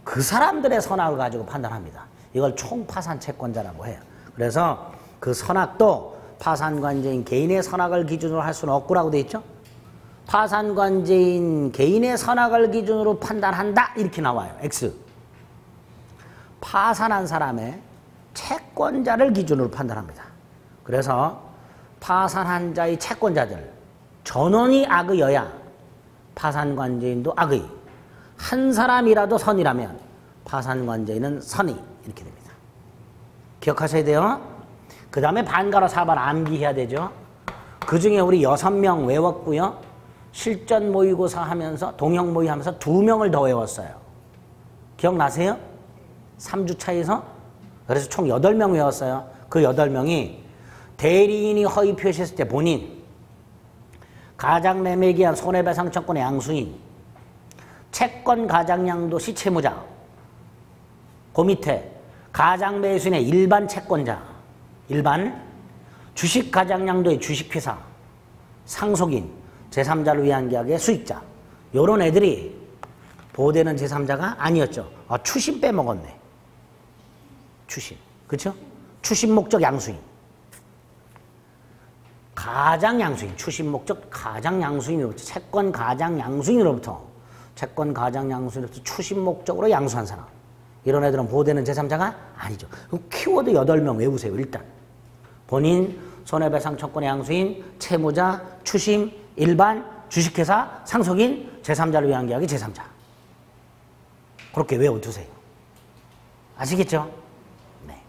그 사람들의 선악을 가지고 판단합니다. 이걸 총파산 채권자라고 해요. 그래서 그 선악도 파산관제인 개인의 선악을 기준으로 할 수는 없고라고 돼 있죠. 파산관제인 개인의 선악을 기준으로 판단한다 이렇게 나와요. X. 파산한 사람의 채권자를 기준으로 판단합니다. 그래서 파산한 자의 채권자들 전원이 악의여야 파산관제인도 악의. 한 사람이라도 선이라면 파산관제인은 선의. 이렇게 됩니다. 기억하셔야 돼요. 그 다음에 반가로 4번 암기해야 되죠. 그 중에 우리 6명 외웠고요. 실전 모의고사 하면서 동형 모의 하면서 2명을 더 외웠어요. 기억나세요? 3주 차에서. 그래서 총 8명 외웠어요. 그 8명이 대리인이 허위 표시했을 때 본인, 가장매매에 기한 손해배상 청구의 양수인, 채권 가장양도 시채무자, 그 밑에 가장매수인의 일반 채권자, 일반 주식 가장양도의 주식회사, 상속인, 제3자를 위한 계약의 수익자, 요런 애들이 보호되는 제3자가 아니었죠. 아, 추심 빼먹었네. 추심. 그렇죠? 추심 목적 양수인. 가장 양수인. 추심 목적 가장 양수인으로부터 채권 가장 양수인으로부터 추심 목적으로 양수한 사람. 이런 애들은 보호되는 제3자가 아니죠. 키워드 8명 외우세요. 일단. 본인, 손해배상 청구의 양수인, 채무자, 추심, 일반, 주식회사, 상속인, 제3자를 위한 계약의 제3자. 그렇게 외워두세요. 아시겠죠? 네.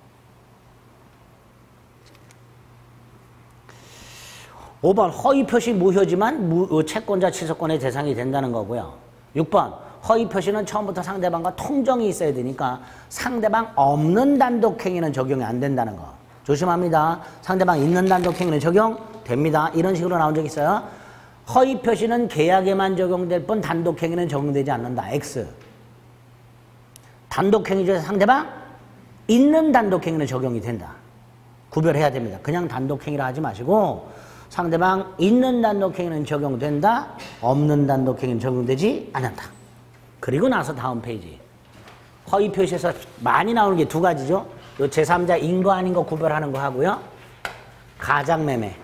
5번 허위 표시 무효지만 채권자 취소권의 대상이 된다는 거고요. 6번 허위 표시는 처음부터 상대방과 통정이 있어야 되니까 상대방 없는 단독행위는 적용이 안 된다는 거. 조심합니다. 상대방 있는 단독행위는 적용됩니다. 이런 식으로 나온 적 있어요. 허위 표시는 계약에만 적용될 뿐 단독행위는 적용되지 않는다. X. 단독행위 중에서 상대방 있는 단독행위는 적용이 된다. 구별해야 됩니다. 그냥 단독행위라 하지 마시고 상대방 있는 단독행위는 적용된다. 없는 단독행위는 적용되지 않는다. 그리고 나서 다음 페이지. 허위 표시에서 많이 나오는 게 두 가지죠. 요 제3자인 거 아닌 거 구별하는 거 하고요. 가장매매.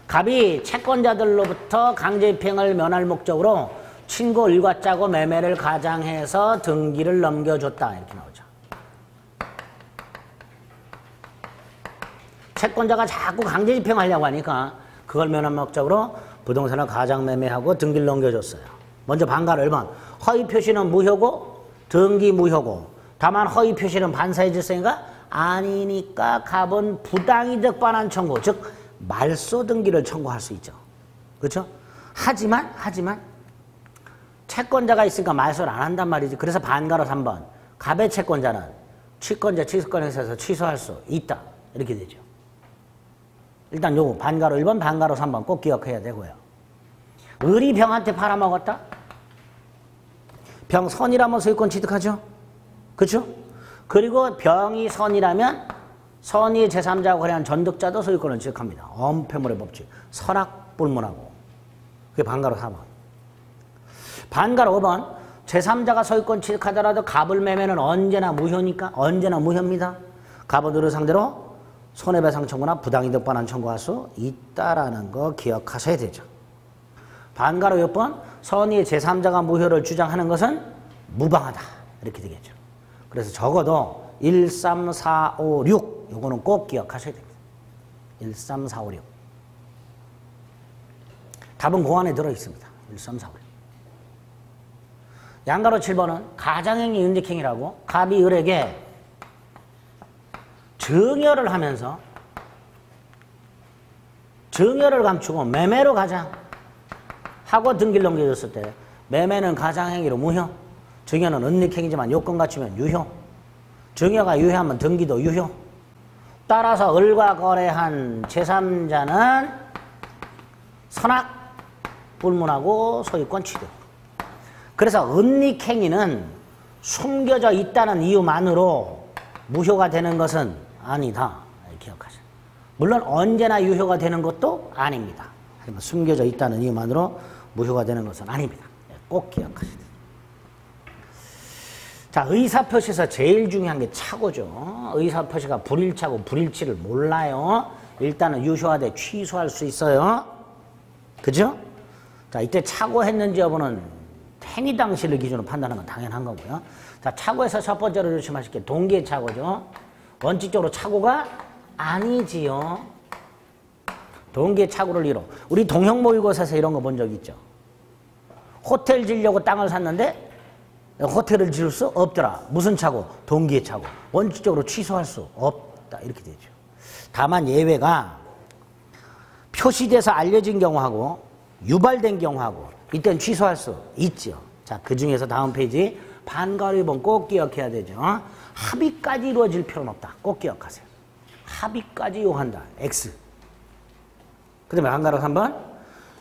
갑이 채권자들로부터 강제입행을 면할 목적으로 친구 일과 짜고 매매를 가장해서 등기를 넘겨줬다. 이렇게 나오죠. 채권자가 자꾸 강제집행하려고 하니까 그걸 면할 목적으로 부동산을 가장매매하고 등기를 넘겨줬어요. 먼저 반가로 1번. 허위 표시는 무효고 등기 무효고 다만 허위 표시는 반사의 질서인가? 아니니까 갑은 부당이득 반환 청구, 즉 말소 등기를 청구할 수 있죠. 그렇죠? 하지만 채권자가 있으니까 말소를 안 한단 말이지. 그래서 반가로 3번. 갑의 채권자는 취권자 취소권에 있어서 취소할 수 있다. 이렇게 되죠. 일단 요거 반가로 1번, 반가로 3번 꼭 기억해야 되고요. 을이 병한테 팔아먹었다? 병 선이라면 소유권 취득하죠? 그렇죠? 그리고 병이 선이라면 선의 제3자와 거래한 전득자도 소유권을 취득합니다. 엄폐물의 법칙. 설악불문하고. 그게 반가로 4번. 반가로 5번. 제3자가 소유권 취득하더라도 갑을 매매는 언제나 무효니까? 언제나 무효입니다. 갑은 을을 상대로 손해배상 청구나 부당이득 반환 청구할 수 있다라는 거 기억하셔야 되죠. 반가로 6번. 선의의 제3자가 무효를 주장하는 것은 무방하다. 이렇게 되겠죠. 그래서 적어도 1, 3, 4, 5, 6 요거는 꼭 기억하셔야 됩니다. 1, 3, 4, 5, 6 답은 그 안에 들어있습니다. 1, 3, 4, 5, 6 양가로 7번은 가장행위 은직행위라고 갑이 을에게 증여를 하면서 증여를 감추고 매매로 가장 하고 등기를 넘겨줬을 때 매매는 가장행위로 무효, 증여는 은닉행위지만 요건 갖추면 유효, 증여가 유효하면 등기도 유효. 따라서 을과 거래한 제3자는 선악 불문하고 소유권 취득. 그래서 은닉행위는 숨겨져 있다는 이유만으로 무효가 되는 것은 아니다. 기억하세요. 물론 언제나 유효가 되는 것도 아닙니다. 하지만 숨겨져 있다는 이유만으로 무효가 되는 것은 아닙니다. 꼭 기억하셔야 돼요. 자, 의사표시에서 제일 중요한 게 착오죠. 의사표시가 불일치하고 불일치를 몰라요. 일단은 유효하되 취소할 수 있어요. 그죠? 자, 이때 착오했는지 여부는 행위 당시를 기준으로 판단하는 건 당연한 거고요. 자, 착오에서 첫 번째로 조심하실 게 동기의 착오죠. 원칙적으로 착오가 아니지요. 동기의 착오를 이뤄. 우리 동형모의고사에서 이런 거 본 적 있죠. 호텔 지려고 땅을 샀는데 호텔을 지을 수 없더라. 무슨 착오? 동기의 착오. 원칙적으로 취소할 수 없다. 이렇게 되죠. 다만 예외가 표시돼서 알려진 경우하고 유발된 경우하고 이때는 취소할 수 있죠. 자, 그 중에서 다음 페이지 반가로 2번 꼭 기억해야 되죠. 합의까지 이루어질 필요는 없다. 꼭 기억하세요. 합의까지 요한다. X. 그 다음에 반가로 3번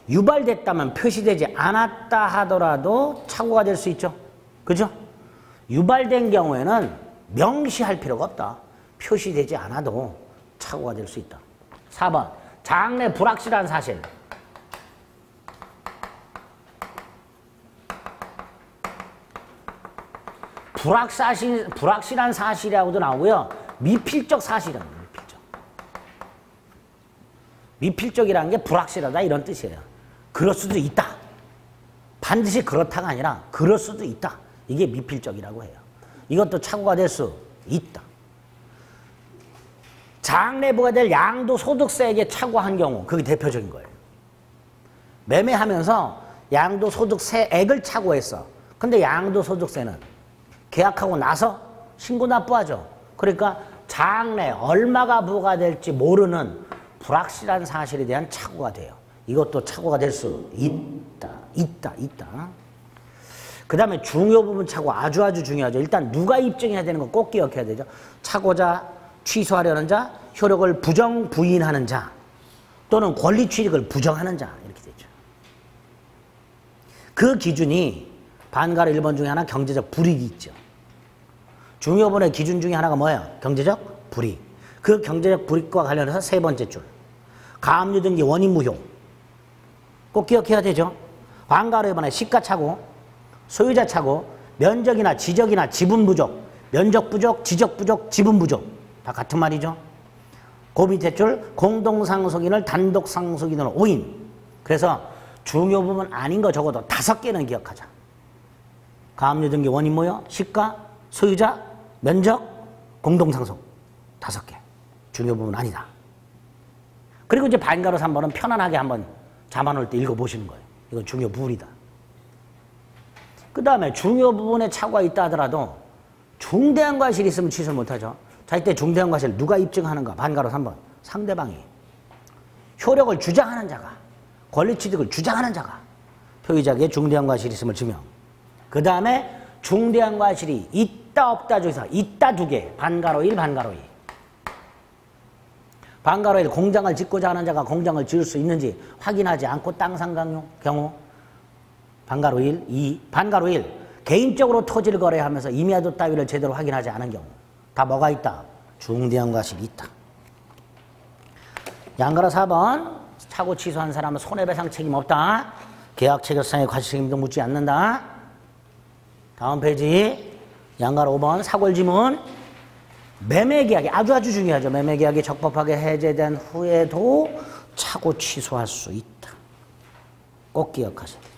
유발됐다면 표시되지 않았다 하더라도 착오가 될 수 있죠. 그죠? 유발된 경우에는 명시할 필요가 없다. 표시되지 않아도 착오가 될 수 있다. 4번 장래 불확실한 사실. 불확실한 사실이라고도 나오고요. 미필적 사실은 미필적이라는 게 불확실하다 이런 뜻이에요. 그럴 수도 있다. 반드시 그렇다가 아니라 그럴 수도 있다. 이게 미필적이라고 해요. 이것도 착오가 될 수 있다. 장래부가 될 양도소득세에게 착오한 경우 그게 대표적인 거예요. 매매하면서 양도소득세액을 착오했어. 근데 양도소득세는 계약하고 나서 신고 납부하죠. 그러니까 장래 얼마가 부과될지 모르는 불확실한 사실에 대한 착오가 돼요. 이것도 착오가 될 수 있다. 그 다음에 중요 부분 착오 아주 중요하죠. 일단 누가 입증해야 되는 거 꼭 기억해야 되죠. 착오자, 취소하려는 자, 효력을 부정 부인하는 자. 또는 권리 취득을 부정하는 자 이렇게 되죠. 그 기준이 반가로 1번 중에 하나 경제적 불이익이 있죠. 중요분의 기준 중에 하나가 뭐예요? 경제적 불이익. 그 경제적 불이익과 관련해서 세 번째 줄. 가압류 등기 원인 무효. 꼭 기억해야 되죠. 반가로 1번에 시가착오, 소유자 착오, 면적이나 지적이나 지분 부족, 면적 부족, 지적 부족, 지분 부족. 다 같은 말이죠. 그 밑에 줄 공동상속인을 단독상속인으로 오인. 그래서 중요 부분 아닌 거 적어도 5개는 기억하자. 가압류 등기 원인 무효, 시가, 소유자, 면적, 공동상속. 5개. 중요 부분 아니다. 그리고 이제 반가로 3번은 편안하게 한번 잡아놓을 때 읽어보시는 거예요. 이건 중요 부분이다. 그 다음에 중요 부분에 착오가 있다 하더라도 중대한 과실이 있으면 취소를 못하죠. 자, 이때 중대한 과실 누가 입증하는가? 반가로 3번. 상대방이. 효력을 주장하는 자가. 권리취득을 주장하는 자가. 표의자에게 중대한 과실이 있음을 증명. 그 다음에 중대한 과실이 있다 없다 중에서 있다 2개. 반가로 1, 반가로 2. 반가로 1, 공장을 짓고자 하는 자가 공장을 지을 수 있는지 확인하지 않고 땅 산 경우. 반가로 1, 2. 반가로 1, 개인적으로 토지를 거래하면서 임야도 따위를 제대로 확인하지 않은 경우. 다 뭐가 있다? 중대한 과실이 있다. 양가로 4번, 착오 취소한 사람은 손해배상 책임 없다. 계약 체결상의 과실 책임도 묻지 않는다. 다음 페이지. 양가로 5번, 사골지문. 매매계약이 아주 중요하죠. 매매계약이 적법하게 해제된 후에도 착오 취소할 수 있다. 꼭 기억하세요.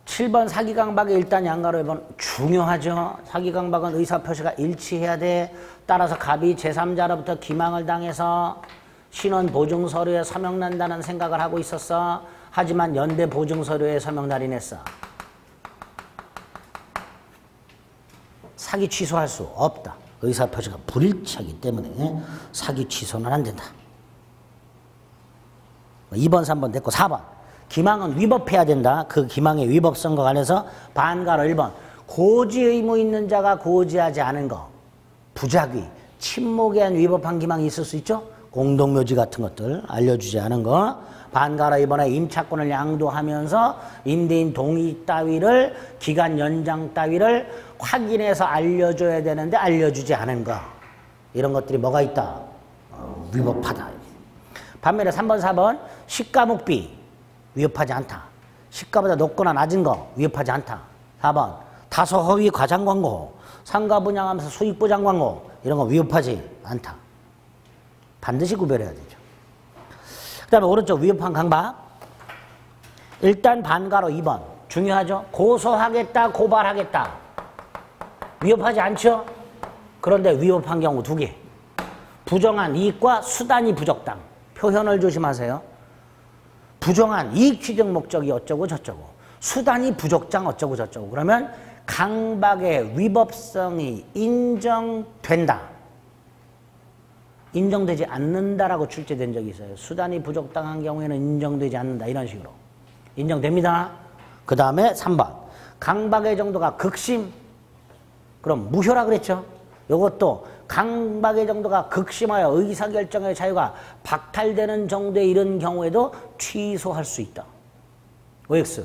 7번 사기강박이 일단 양가로 1번 중요하죠. 사기강박은 의사표시가 일치해야 돼. 따라서 갑이 제3자로부터 기망을 당해서 신원보증서류에 서명난다는 생각을 하고 있었어. 하지만 연대보증서류에 서명 날인했어. 사기 취소할 수 없다. 의사표시가 불일치하기 때문에 사기 취소는 안 된다. 2번, 3번 됐고 4번. 기망은 위법해야 된다. 그 기망의 위법성과 관해서 반가로 1번. 고지 의무 있는 자가 고지하지 않은 거. 부작위, 침묵에 의한 위법한 기망이 있을 수 있죠. 공동묘지 같은 것들 알려주지 않은 거. 반가로 2번에 임차권을 양도하면서 임대인 동의 따위를 기간 연장 따위를 확인해서 알려줘야 되는데 알려주지 않은 거. 이런 것들이 뭐가 있다? 위법하다. 반면에 3번, 4번 시가목비 위협하지 않다. 시가보다 높거나 낮은 거 위협하지 않다. 4번 다소 허위 과장 광고, 상가 분양하면서 수익 보장 광고 이런 거 위협하지 않다. 반드시 구별해야 되죠. 그 다음에 오른쪽 위협한 강박. 일단 반가로 2번 중요하죠. 고소하겠다, 고발하겠다. 위협하지 않죠. 그런데 위협한 경우 2개. 부정한 이익과 수단이 부적당. 표현을 조심하세요. 부정한 이익 취득 목적이 어쩌고 저쩌고, 수단이 부적당 어쩌고 저쩌고. 그러면 강박의 위법성이 인정된다. 인정되지 않는다라고 출제된 적이 있어요. 수단이 부적당한 경우에는 인정되지 않는다. 이런 식으로. 인정됩니다. 그 다음에 3번. 강박의 정도가 극심. 그럼 무효라 그랬죠. 이것도 강박의 정도가 극심하여 의사결정의 자유가 박탈되는 정도에 이른 경우에도 취소할 수 있다. OX.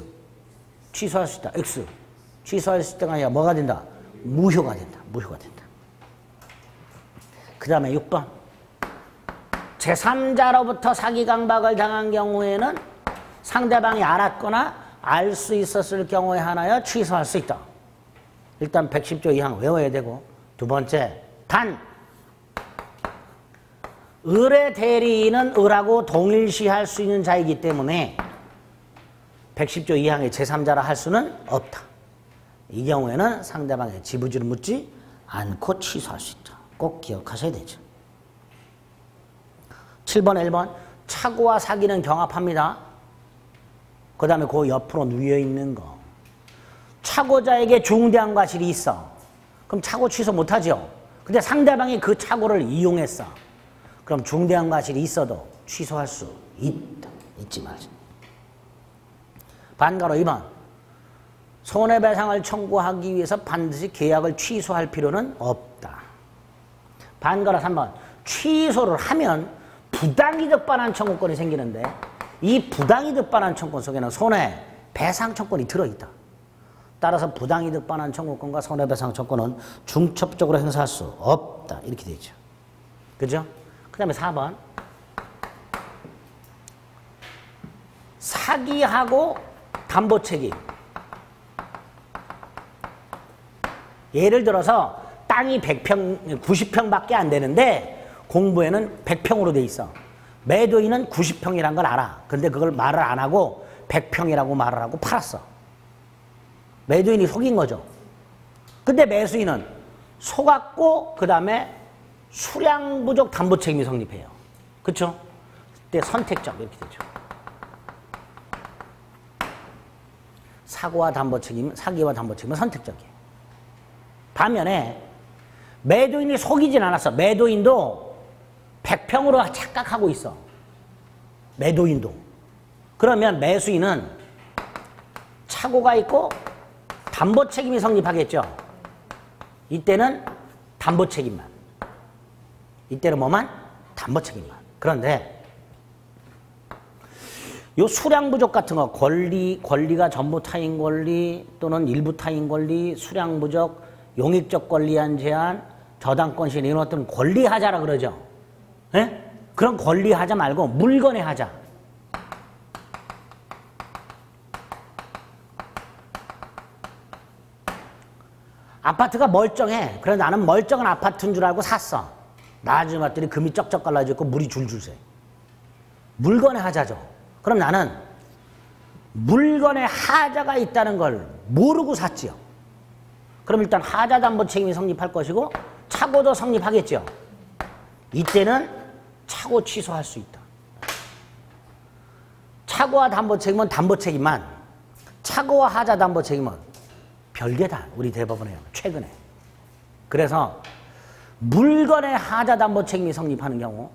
취소할 수 있다. X. 취소할 수 있다가 아니라 뭐가 된다? 무효가 된다. 무효가 된다. 그 다음에 6번. 제3자로부터 사기 강박을 당한 경우에는 상대방이 알았거나 알 수 있었을 경우에 하나여 취소할 수 있다. 일단 110조 2항 외워야 되고, 두 번째 단 을의 대리인은 을하고 동일시할 수 있는 자이기 때문에 110조 2항의 제3자라 할 수는 없다. 이 경우에는 상대방의 지부지를 묻지 않고 취소할 수 있다. 꼭 기억하셔야 되죠. 7번, 1번. 착오와 사기는 경합합니다. 그 다음에 그 옆으로 누워있는 거. 착오자에게 중대한 과실이 있어. 그럼 착오 취소 못하죠. 근데 상대방이 그 착오를 이용했어. 그럼 중대한 과실이 있어도 취소할 수 있다. 잊지 말자. 반가로 2번. 손해배상을 청구하기 위해서 반드시 계약을 취소할 필요는 없다. 반가로 3번. 취소를 하면 부당이득 반환 청구권이 생기는데 이 부당이득 반환 청구권 속에는 손해배상 청구권이 들어있다. 따라서 부당이득 반환 청구권과 손해배상 청구권은 중첩적으로 행사할 수 없다. 이렇게 되죠. 그죠? 그 다음에 4번. 사기하고 담보책임. 예를 들어서 땅이 100평, 90평밖에 안 되는데 공부에는 100평으로 돼 있어. 매도인은 90평이란 걸 알아. 근데 그걸 말을 안 하고 100평이라고 말을 하고 팔았어. 매도인이 속인 거죠. 근데 매수인은 속았고 그 다음에 수량 부족 담보 책임이 성립해요. 그렇죠? 그때 선택적 이렇게 되죠. 사기와 담보 책임은 선택적이에요. 반면에 매도인이 속이진 않았어. 매도인도 100평으로 착각하고 있어. 매도인도. 그러면 매수인은 착오가 있고 담보 책임이 성립하겠죠. 이때는 담보 책임만. 이때는 뭐만? 담보 책임만. 그런데 요 수량 부족 같은 거 권리가 전부 타인 권리 또는 일부 타인 권리, 수량 부족, 용익적 권리한 제한, 저당권 시행 이런 것들은 권리하자라 그러죠. 예? 그런 권리하자 말고 물건의 하자. 아파트가 멀쩡해. 그래서 나는 멀쩡한 아파트인 줄 알고 샀어. 나중에 봤더니 금이 쩍쩍 갈라져 있고 물이 줄줄 새. 물건의 하자죠. 그럼 나는 물건의 하자가 있다는 걸 모르고 샀지요. 그럼 일단 하자 담보 책임이 성립할 것이고 착오도 성립하겠죠. 이때는 착오 취소할 수 있다. 착오와 담보 책임은 담보 책임만, 착오와 하자 담보 책임은 별개다. 우리 대법원에 최근에. 그래서 물건의 하자 담보 책임이 성립하는 경우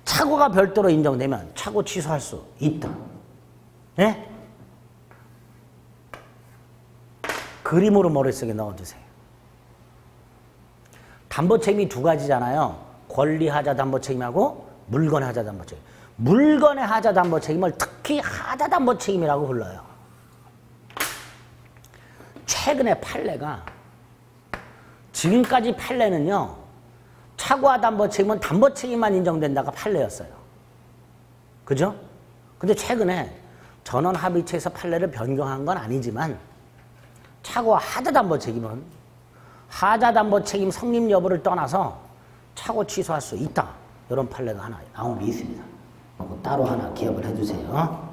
착오가 별도로 인정되면 착오 취소할 수 있다. 예? 그림으로 머릿속에 넣어두세요. 담보 책임이 두 가지잖아요. 권리하자 담보 책임하고 물건의 하자 담보 책임. 물건의 하자 담보 책임을 특히 하자 담보 책임이라고 불러요. 최근에 판례가 지금까지 판례는요. 착오와 담보 책임은 담보 책임만 인정된다가 판례였어요. 그죠? 근데 최근에 전원 합의체에서 판례를 변경한 건 아니지만 착오와 하자 담보 책임은 하자 담보 책임 성립 여부를 떠나서 착오 취소할 수 있다. 이런 판례가 하나 나온 게 있습니다. 따로 하나 기억을 해두세요.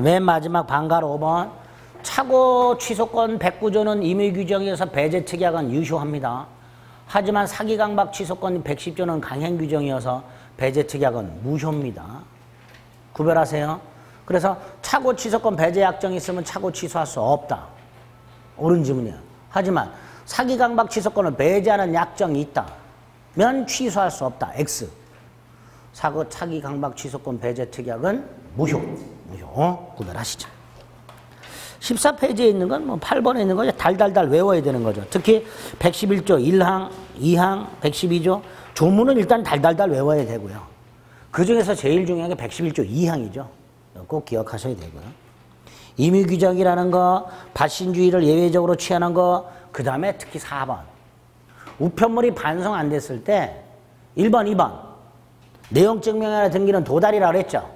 맨 마지막 방가로 5번. 착오 취소권 109조는 임의규정에서 배제특약은 유효합니다. 하지만 사기강박 취소권 110조는 강행규정이어서 배제특약은 무효입니다. 구별하세요. 그래서 착오 취소권 배제 약정이 있으면 착오 취소할 수 없다. 옳은 지문이야. 하지만 사기강박 취소권을 배제하는 약정이 있다면 취소할 수 없다. X. 사기강박 취소권 배제 특약은 무효. 구별하시죠. 14페이지에 있는 건 뭐 8번에 있는 거 달달달 외워야 되는 거죠. 특히 111조 1항, 2항, 112조 조문은 일단 달달달 외워야 되고요. 그중에서 제일 중요한 게 111조 2항이죠. 꼭 기억하셔야 되고요. 임의규정이라는 거, 받신주의를 예외적으로 취하는 거, 그 다음에 특히 4번. 우편물이 반송 안 됐을 때 1번, 2번. 내용증명이나 등기는 도달이라고 그랬죠.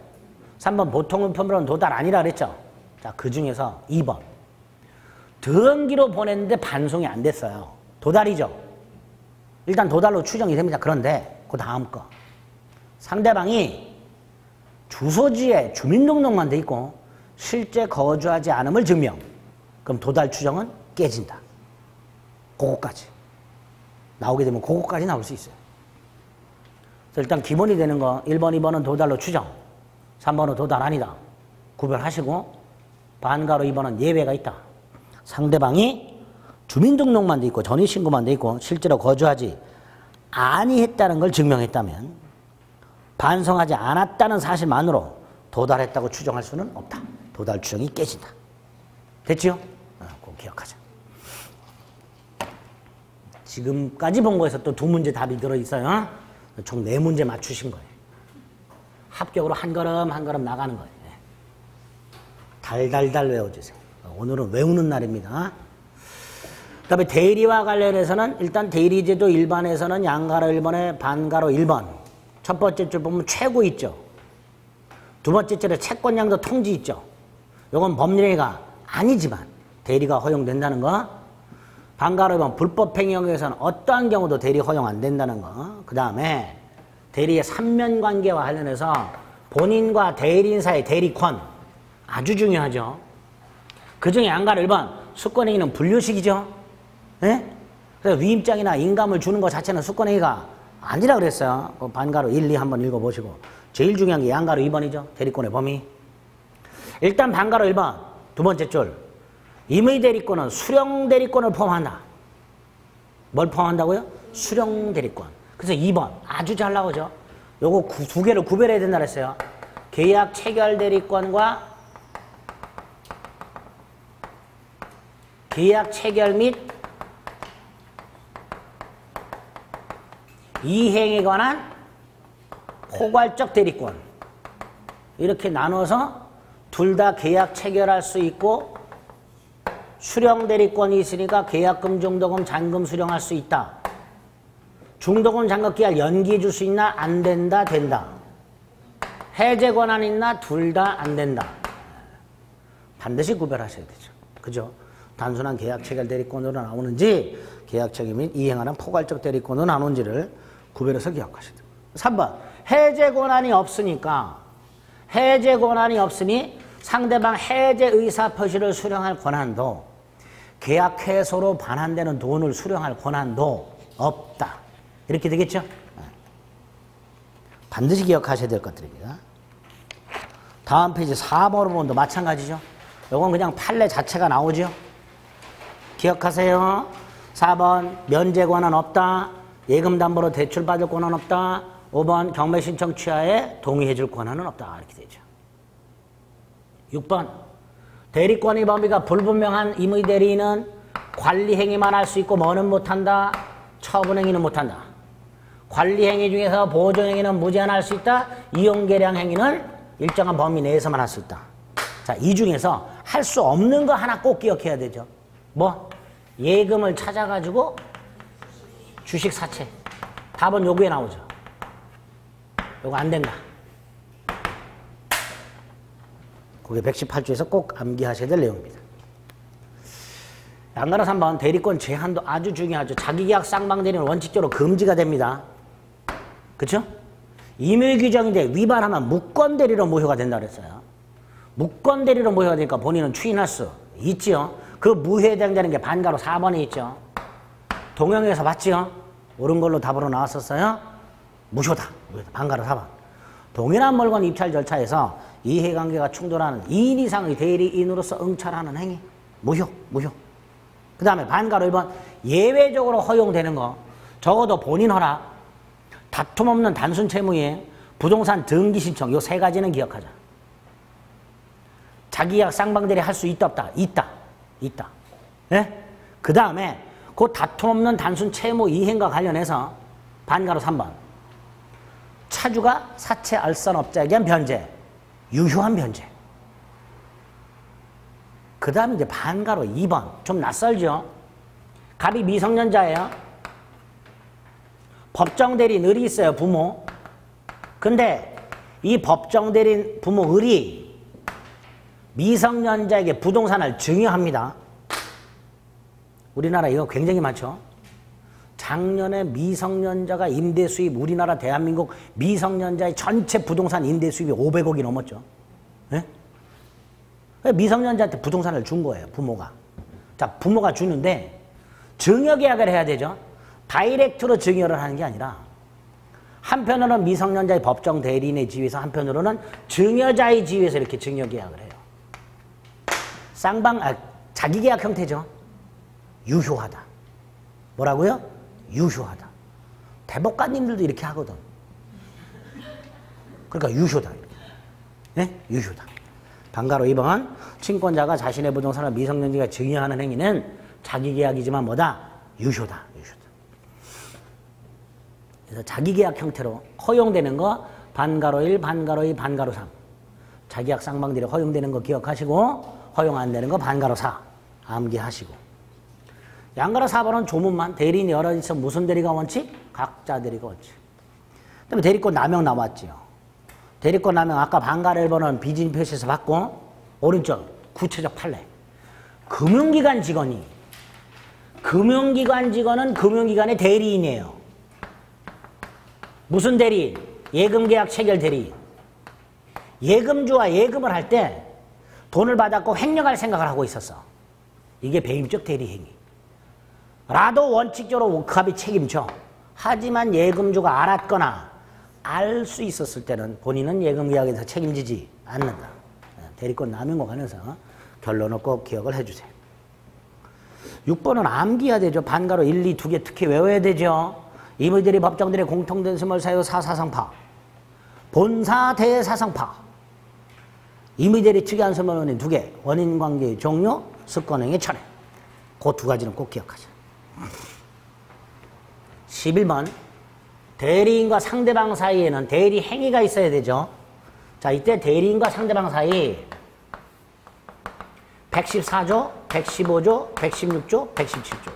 3번 보통 우편물은 도달 아니라 그랬죠. 자, 그 중에서 2번. 등기로 보냈는데 반송이 안 됐어요. 도달이죠. 일단 도달로 추정이 됩니다. 그런데 그 다음 거. 상대방이 주소지에 주민등록만 돼 있고 실제 거주하지 않음을 증명. 그럼 도달 추정은 깨진다. 그거까지. 나오게 되면 그거까지 나올 수 있어요. 그래서 일단 기본이 되는 거 1번, 2번은 도달로 추정. 3번은 도달 아니다. 구별하시고 반가로 2번은 예외가 있다. 상대방이 주민등록만 돼 있고 전입신고만 돼 있고 실제로 거주하지 아니했다는 걸 증명했다면 반성하지 않았다는 사실만으로 도달했다고 추정할 수는 없다. 도달 추정이 깨진다. 됐죠? 꼭 기억하자. 지금까지 본 거에서 또 2문제 답이 들어있어요. 총 4문제 맞추신 거예요. 합격으로 한 걸음 한 걸음 나가는 거예요. 달달달 외워주세요. 오늘은 외우는 날입니다. 그 다음에 대리와 관련해서는 일단 대리제도 1번에서는 양가로 1번에 반가로 1번. 첫 번째 줄 보면 최고 있죠. 두 번째 줄에 채권양도 통지 있죠. 요건 법률행위가 아니지만 대리가 허용된다는 거. 반가로 1번 불법행위에서는 어떠한 경우도 대리 허용 안 된다는 거. 그 다음에 대리의 삼면관계와 관련해서 본인과 대리인 사이의 대리권 아주 중요하죠. 그중에 양가로 1번 수권행위는 분류식이죠. 네? 그래서 위임장이나 인감을 주는 것 자체는 수권행위가 아니라 그랬어요. 반가로 1, 2 한번 읽어보시고. 제일 중요한 게 양가로 2번이죠. 대리권의 범위. 일단 반가로 1번 두 번째 줄 임의 대리권은 수령 대리권을 포함한다. 뭘 포함한다고요? 수령 대리권. 그래서 2번 아주 잘 나오죠. 요거 두 개를 구별해야 된다 그랬어요. 계약 체결 대리권과 계약 체결 및 이행에 관한 포괄적 대리권. 이렇게 나눠서 둘 다 계약 체결할 수 있고 수령 대리권이 있으니까 계약금, 중도금, 잔금 수령할 수 있다. 중도금, 잔금 기할 연기해 줄 수 있나? 안 된다, 된다. 해제 권한 있나? 둘 다 안 된다. 반드시 구별하셔야 되죠. 그죠? 단순한 계약 체결 대리권으로 나오는지 계약 체결 및 이행하는 포괄적 대리권으로 나오는지를 구별해서 기억하셔야 돼요. 3번 해제 권한이 없으니까 해제 권한이 없으니 상대방 해제 의사 표시를 수령할 권한도 계약 해소로 반환되는 돈을 수령할 권한도 없다. 이렇게 되겠죠? 반드시 기억하셔야 될 것들입니다. 다음 페이지 4번으로 보면 마찬가지죠. 이건 그냥 판례 자체가 나오죠. 기억하세요. 4번 면제 권한 없다. 예금 담보로 대출 받을 권한 없다. 5번 경매 신청 취하에 동의해 줄 권한은 없다. 이렇게 되죠. 6번 대리권의 범위가 불분명한 임의 대리인은 관리 행위만 할 수 있고 뭐는 못한다. 처분 행위는 못한다. 관리 행위 중에서 보조 행위는 무제한할 수 있다. 이용 계량 행위는 일정한 범위 내에서만 할 수 있다. 자, 이 중에서 할 수 없는 거 하나 꼭 기억해야 되죠. 뭐? 예금을 찾아가지고 주식 사채. 답은 요구에 나오죠. 요거 안 된다. 그게 118조에서 꼭 암기하셔야 될 내용입니다. 양가로 3번 대리권 제한도 아주 중요하죠. 자기계약 쌍방대리는 원칙적으로 금지가 됩니다. 그렇죠? 임의 규정인데 위반하면 무권대리로 모효가 된다 그랬어요. 무권대리로 모효가 되니까 본인은 추인할 수 있지요. 그 무효에 해당되는 게 반가로 4번에 있죠. 동영에서 봤지요? 옳은 걸로 답으로 나왔었어요. 무효다. 반가로 4번. 동일한 물건 입찰 절차에서 이해관계가 충돌하는 2인 이상의 대리인으로서 응찰하는 행위. 무효. 그 다음에 반가로 1번 예외적으로 허용되는 거. 적어도 본인 허락, 다툼 없는 단순 채무이행, 부동산 등기 신청. 요 3가지는 기억하자. 자기계약 쌍방대리 할 수 있다 없다? 있다. 네? 그 다음에 그 다툼 없는 단순 채무 이행과 관련해서 반가로 3번 차주가 사채 알선업자에게 한 변제, 유효한 변제. 그 다음에 이제 반가로 2번 좀 낯설죠. 갑이 미성년자예요. 법정 대리인 을이 있어요. 부모. 근데 이 법정 대리인 부모 을이 미성년자에게 부동산을 증여합니다. 우리나라 이거 굉장히 많죠. 작년에 미성년자가 임대 수입 우리나라 대한민국 미성년자의 전체 부동산 임대 수입이 500억이 넘었죠. 네? 미성년자한테 부동산을 준 거예요. 부모가. 자, 부모가 주는데 증여계약을 해야 되죠. 다이렉트로 증여를 하는 게 아니라 한편으로는 미성년자의 법정 대리인의 지위에서 한편으로는 증여자의 지위에서 이렇게 증여계약을 해요. 자기계약 형태죠. 유효하다. 뭐라고요? 유효하다. 대법관님들도 이렇게 하거든. 그러니까 유효다. 네? 유효다. 반가로 2번 친권자가 자신의 부동산을 미성년자가 증여하는 행위는 자기계약이지만 뭐다? 유효다. 그래서 자기계약 형태로 허용되는 거 반가로 1, 반가로 2, 반가로 3. 자기계약 쌍방들이 허용되는 거 기억하시고 허용 안 되는 거 반가로 4. 암기하시고. 양가로 4번은 조문만 대리인이 여러 있어 무슨 대리가 원칙? 각자 대리가 원칙. 그다음에 대리권 남용 나왔지요. 대리권 남용 아까 반가로 1번은 비진 표시에서 받고 오른쪽 구체적 판례. 금융기관 직원은 금융기관의 대리인이에요. 무슨 대리인? 예금계약 체결 대리인. 예금주와 예금을 할 때 돈을 받았고 횡령할 생각을 하고 있었어. 이게 배임적 대리행위. 라도 원칙적으로 갑이 책임져. 하지만 예금주가 알았거나 알 수 있었을 때는 본인은 예금계약에서 책임지지 않는다. 대리권 남용과 관해서 결론을 꼭 기억을 해주세요. 6번은 암기해야 되죠. 반가로 1, 2, 2개 특히 외워야 되죠. 이무들이 법정들의 공통된 스몰 사유 사사성파. 본사 대사성파. 이무들이 특이한 스몰 원인 2개. 원인관계의 종료, 습관행위 철회. 그 2가지는 꼭 기억하자. 11번. 대리인과 상대방 사이에는 대리 행위가 있어야 되죠. 자, 이때 대리인과 상대방 사이 114조, 115조, 116조, 117조.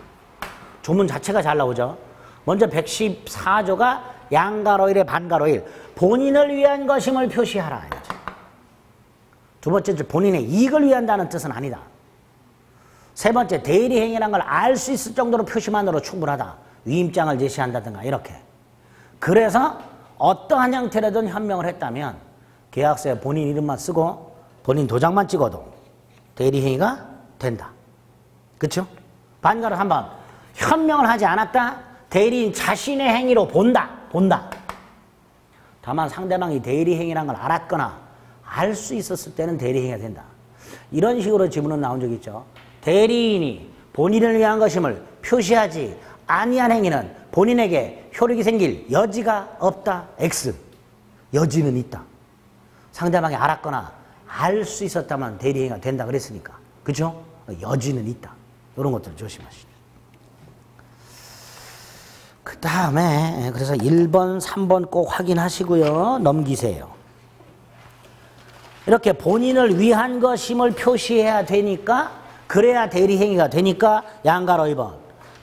조문 자체가 잘 나오죠. 먼저 114조가 양가로 1에 반가로 1. 본인을 위한 것임을 표시하라. 두 번째, 본인의 이익을 위한다는 뜻은 아니다. 세 번째, 대리행위라는 걸 알 수 있을 정도로 표시만으로 충분하다. 위임장을 제시한다든가 이렇게. 그래서 어떠한 형태라든 현명을 했다면 계약서에 본인 이름만 쓰고 본인 도장만 찍어도 대리행위가 된다. 그렇죠? 반가로 3번. 현명을 하지 않았다. 대리인 자신의 행위로 본다. 다만 상대방이 대리행위라는 걸 알았거나 알 수 있었을 때는 대리행위가 된다. 이런 식으로 지문은 나온 적이 있죠. 대리인이 본인을 위한 것임을 표시하지 아니한 행위는 본인에게 효력이 생길 여지가 없다. X. 여지는 있다. 상대방이 알았거나 알 수 있었다면 대리행위가 된다 그랬으니까. 그죠? 여지는 있다. 이런 것들을 조심하시죠. 그 다음에 그래서 1번, 3번 꼭 확인하시고요. 넘기세요. 이렇게 본인을 위한 것임을 표시해야 되니까 그래야 대리행위가 되니까 양가로 2번.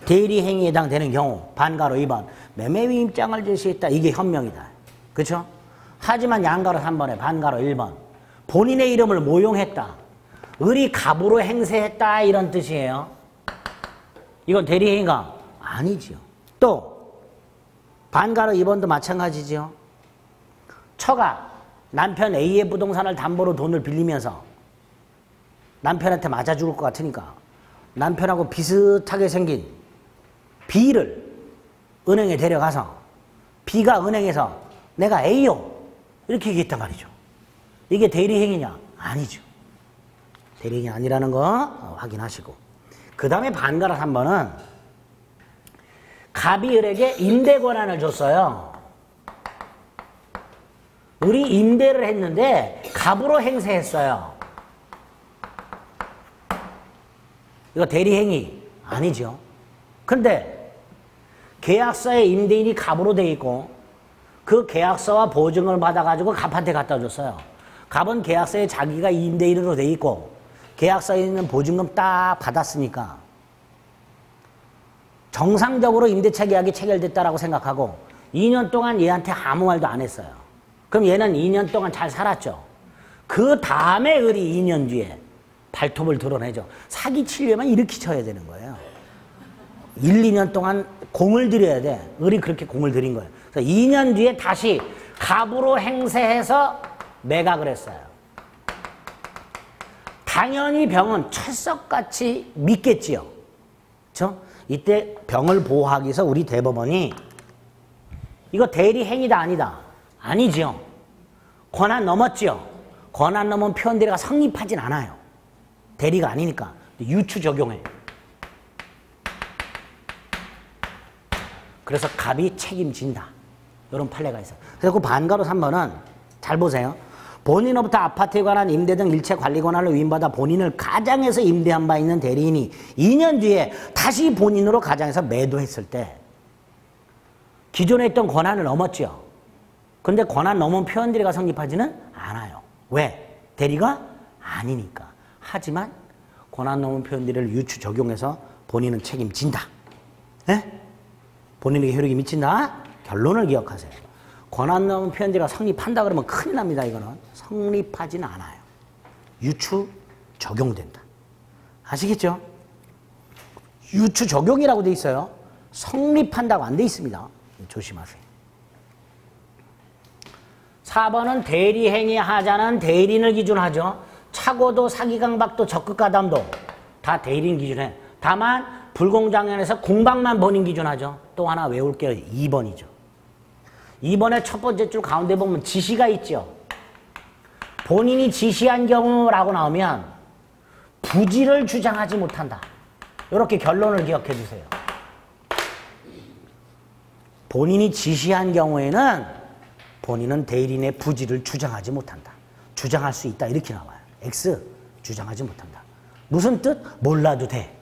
대리행위에 해당되는 경우 반가로 2번. 매매위임장을 제시했다. 이게 현명이다. 그렇죠? 하지만 양가로 3번에 반가로 1번. 본인의 이름을 모용했다. 을이 갑으로 행세했다. 이런 뜻이에요. 이건 대리행위가 아니죠. 또 반가로 2번도 마찬가지죠. 처가 남편 A의 부동산을 담보로 돈을 빌리면서 남편한테 맞아 죽을 것 같으니까 남편하고 비슷하게 생긴 B를 은행에 데려가서 B가 은행에서 내가 A요 이렇게 얘기했단 말이죠. 이게 대리행위냐? 아니죠. 대리행위 아니라는 거 확인하시고. 그 다음에 반가로 3번은 갑이 을에게 임대 권한을 줬어요. 을이 임대를 했는데 갑으로 행세했어요. 이거 대리행위 아니죠. 근데 계약서에 임대인이 갑으로 돼 있고 그 계약서와 보증을 받아가지고 갑한테 갖다 줬어요. 갑은 계약서에 자기가 임대인으로 돼 있고 계약서에 있는 보증금 딱 받았으니까 정상적으로 임대차 계약이 체결됐다라고 생각하고 2년 동안 얘한테 아무 말도 안 했어요. 그럼 얘는 2년 동안 잘 살았죠. 그 다음에 을이 2년 뒤에 발톱을 드러내죠. 사기치려면 이렇게 쳐야 되는 거예요. 1, 2년 동안 공을 들여야 돼. 을이 그렇게 공을 들인 거예요. 그래서 2년 뒤에 다시 갑으로 행세해서 매각을 했어요. 당연히 병은 철석같이 믿겠지요. 그렇죠? 이때 병을 보호하기 위해서 우리 대법원이 이거 대리행위다 아니다? 아니죠. 권한 넘었죠. 권한 넘은 표현대리가 성립하진 않아요. 대리가 아니니까 유추 적용해. 그래서 갑이 책임진다. 이런 판례가 있어요. 그래서 그 반가로 3번은 잘 보세요. 본인으로부터 아파트에 관한 임대 등 일체 관리 권한을 위임받아 본인을 가장해서 임대한 바 있는 대리인이 2년 뒤에 다시 본인으로 가장해서 매도했을 때 기존에 있던 권한을 넘었죠. 근데 권한 넘은 표현들이가 성립하지는 않아요. 왜? 대리가 아니니까. 하지만 권한 넘은 표현들을 유추 적용해서 본인은 책임진다. 네? 본인에게 효력이 미친다. 결론을 기억하세요. 권한 넘은 표현들이가 성립한다 그러면 큰일 납니다. 이거는 성립하지는 않아요. 유추 적용된다. 아시겠죠? 유추 적용이라고 돼 있어요. 성립한다고 안 돼 있습니다. 조심하세요. 4번은 대리행위 하자는 대리인을 기준하죠. 착오도 사기강박도 적극가담도 다 대리인 기준해. 다만 불공장연에서 공박만 본인 기준하죠. 또 하나 외울게요. 2번이죠. 2번의 첫 번째 줄 가운데 보면 지시가 있죠. 본인이 지시한 경우라고 나오면 부지를 주장하지 못한다. 이렇게 결론을 기억해 주세요. 본인이 지시한 경우에는 본인은 대리인의 부지를 주장하지 못한다. 주장할 수 있다. 이렇게 나와요. X, 주장하지 못한다. 무슨 뜻? 몰라도 돼.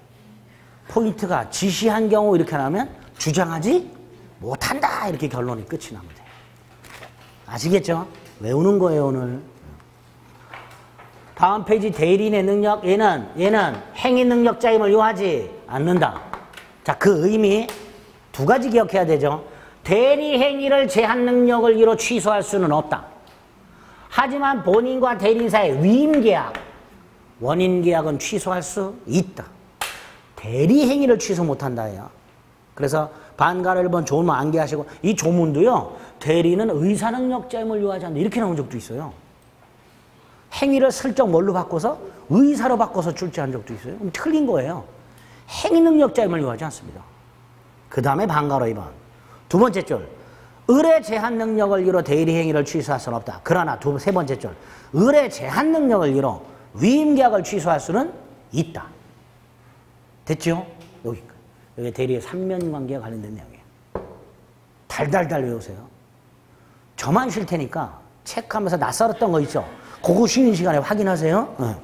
포인트가 지시한 경우 이렇게 나오면 주장하지 못한다. 이렇게 결론이 끝이 나면 돼요. 아시겠죠? 외우는 거예요, 오늘. 다음 페이지 대리인의 능력. 얘는 행위 능력자임을 요하지 않는다. 자, 그 의미 두 가지 기억해야 되죠. 대리 행위를 제한 능력을 이로 취소할 수는 없다. 하지만 본인과 대리인 사이의 위임 계약, 원인 계약은 취소할 수 있다. 대리 행위를 취소 못한다예요. 그래서 반가를 1번 조문 암기하시고 이 조문도요. 대리는 의사 능력자임을 요하지 않는다. 이렇게 나온 적도 있어요. 행위를 슬쩍 뭘로 바꿔서 의사로 바꿔서 출제한 적도 있어요. 그럼 틀린 거예요. 행위 능력자임을 요하지 않습니다. 그 다음에 반가로 2번. 두 번째 줄. 의뢰 제한 능력을 이로 대리 행위를 취소할 수는 없다. 그러나 세 번째 줄. 의뢰 제한 능력을 이로 위임 계약을 취소할 수는 있다. 됐죠? 여기까지. 여기 대리의 삼면관계와 관련된 내용이에요. 달달달 외우세요. 저만 쉴 테니까 체크하면서 낯설었던 거 있죠? 그거 쉬는 시간에 확인하세요. 네.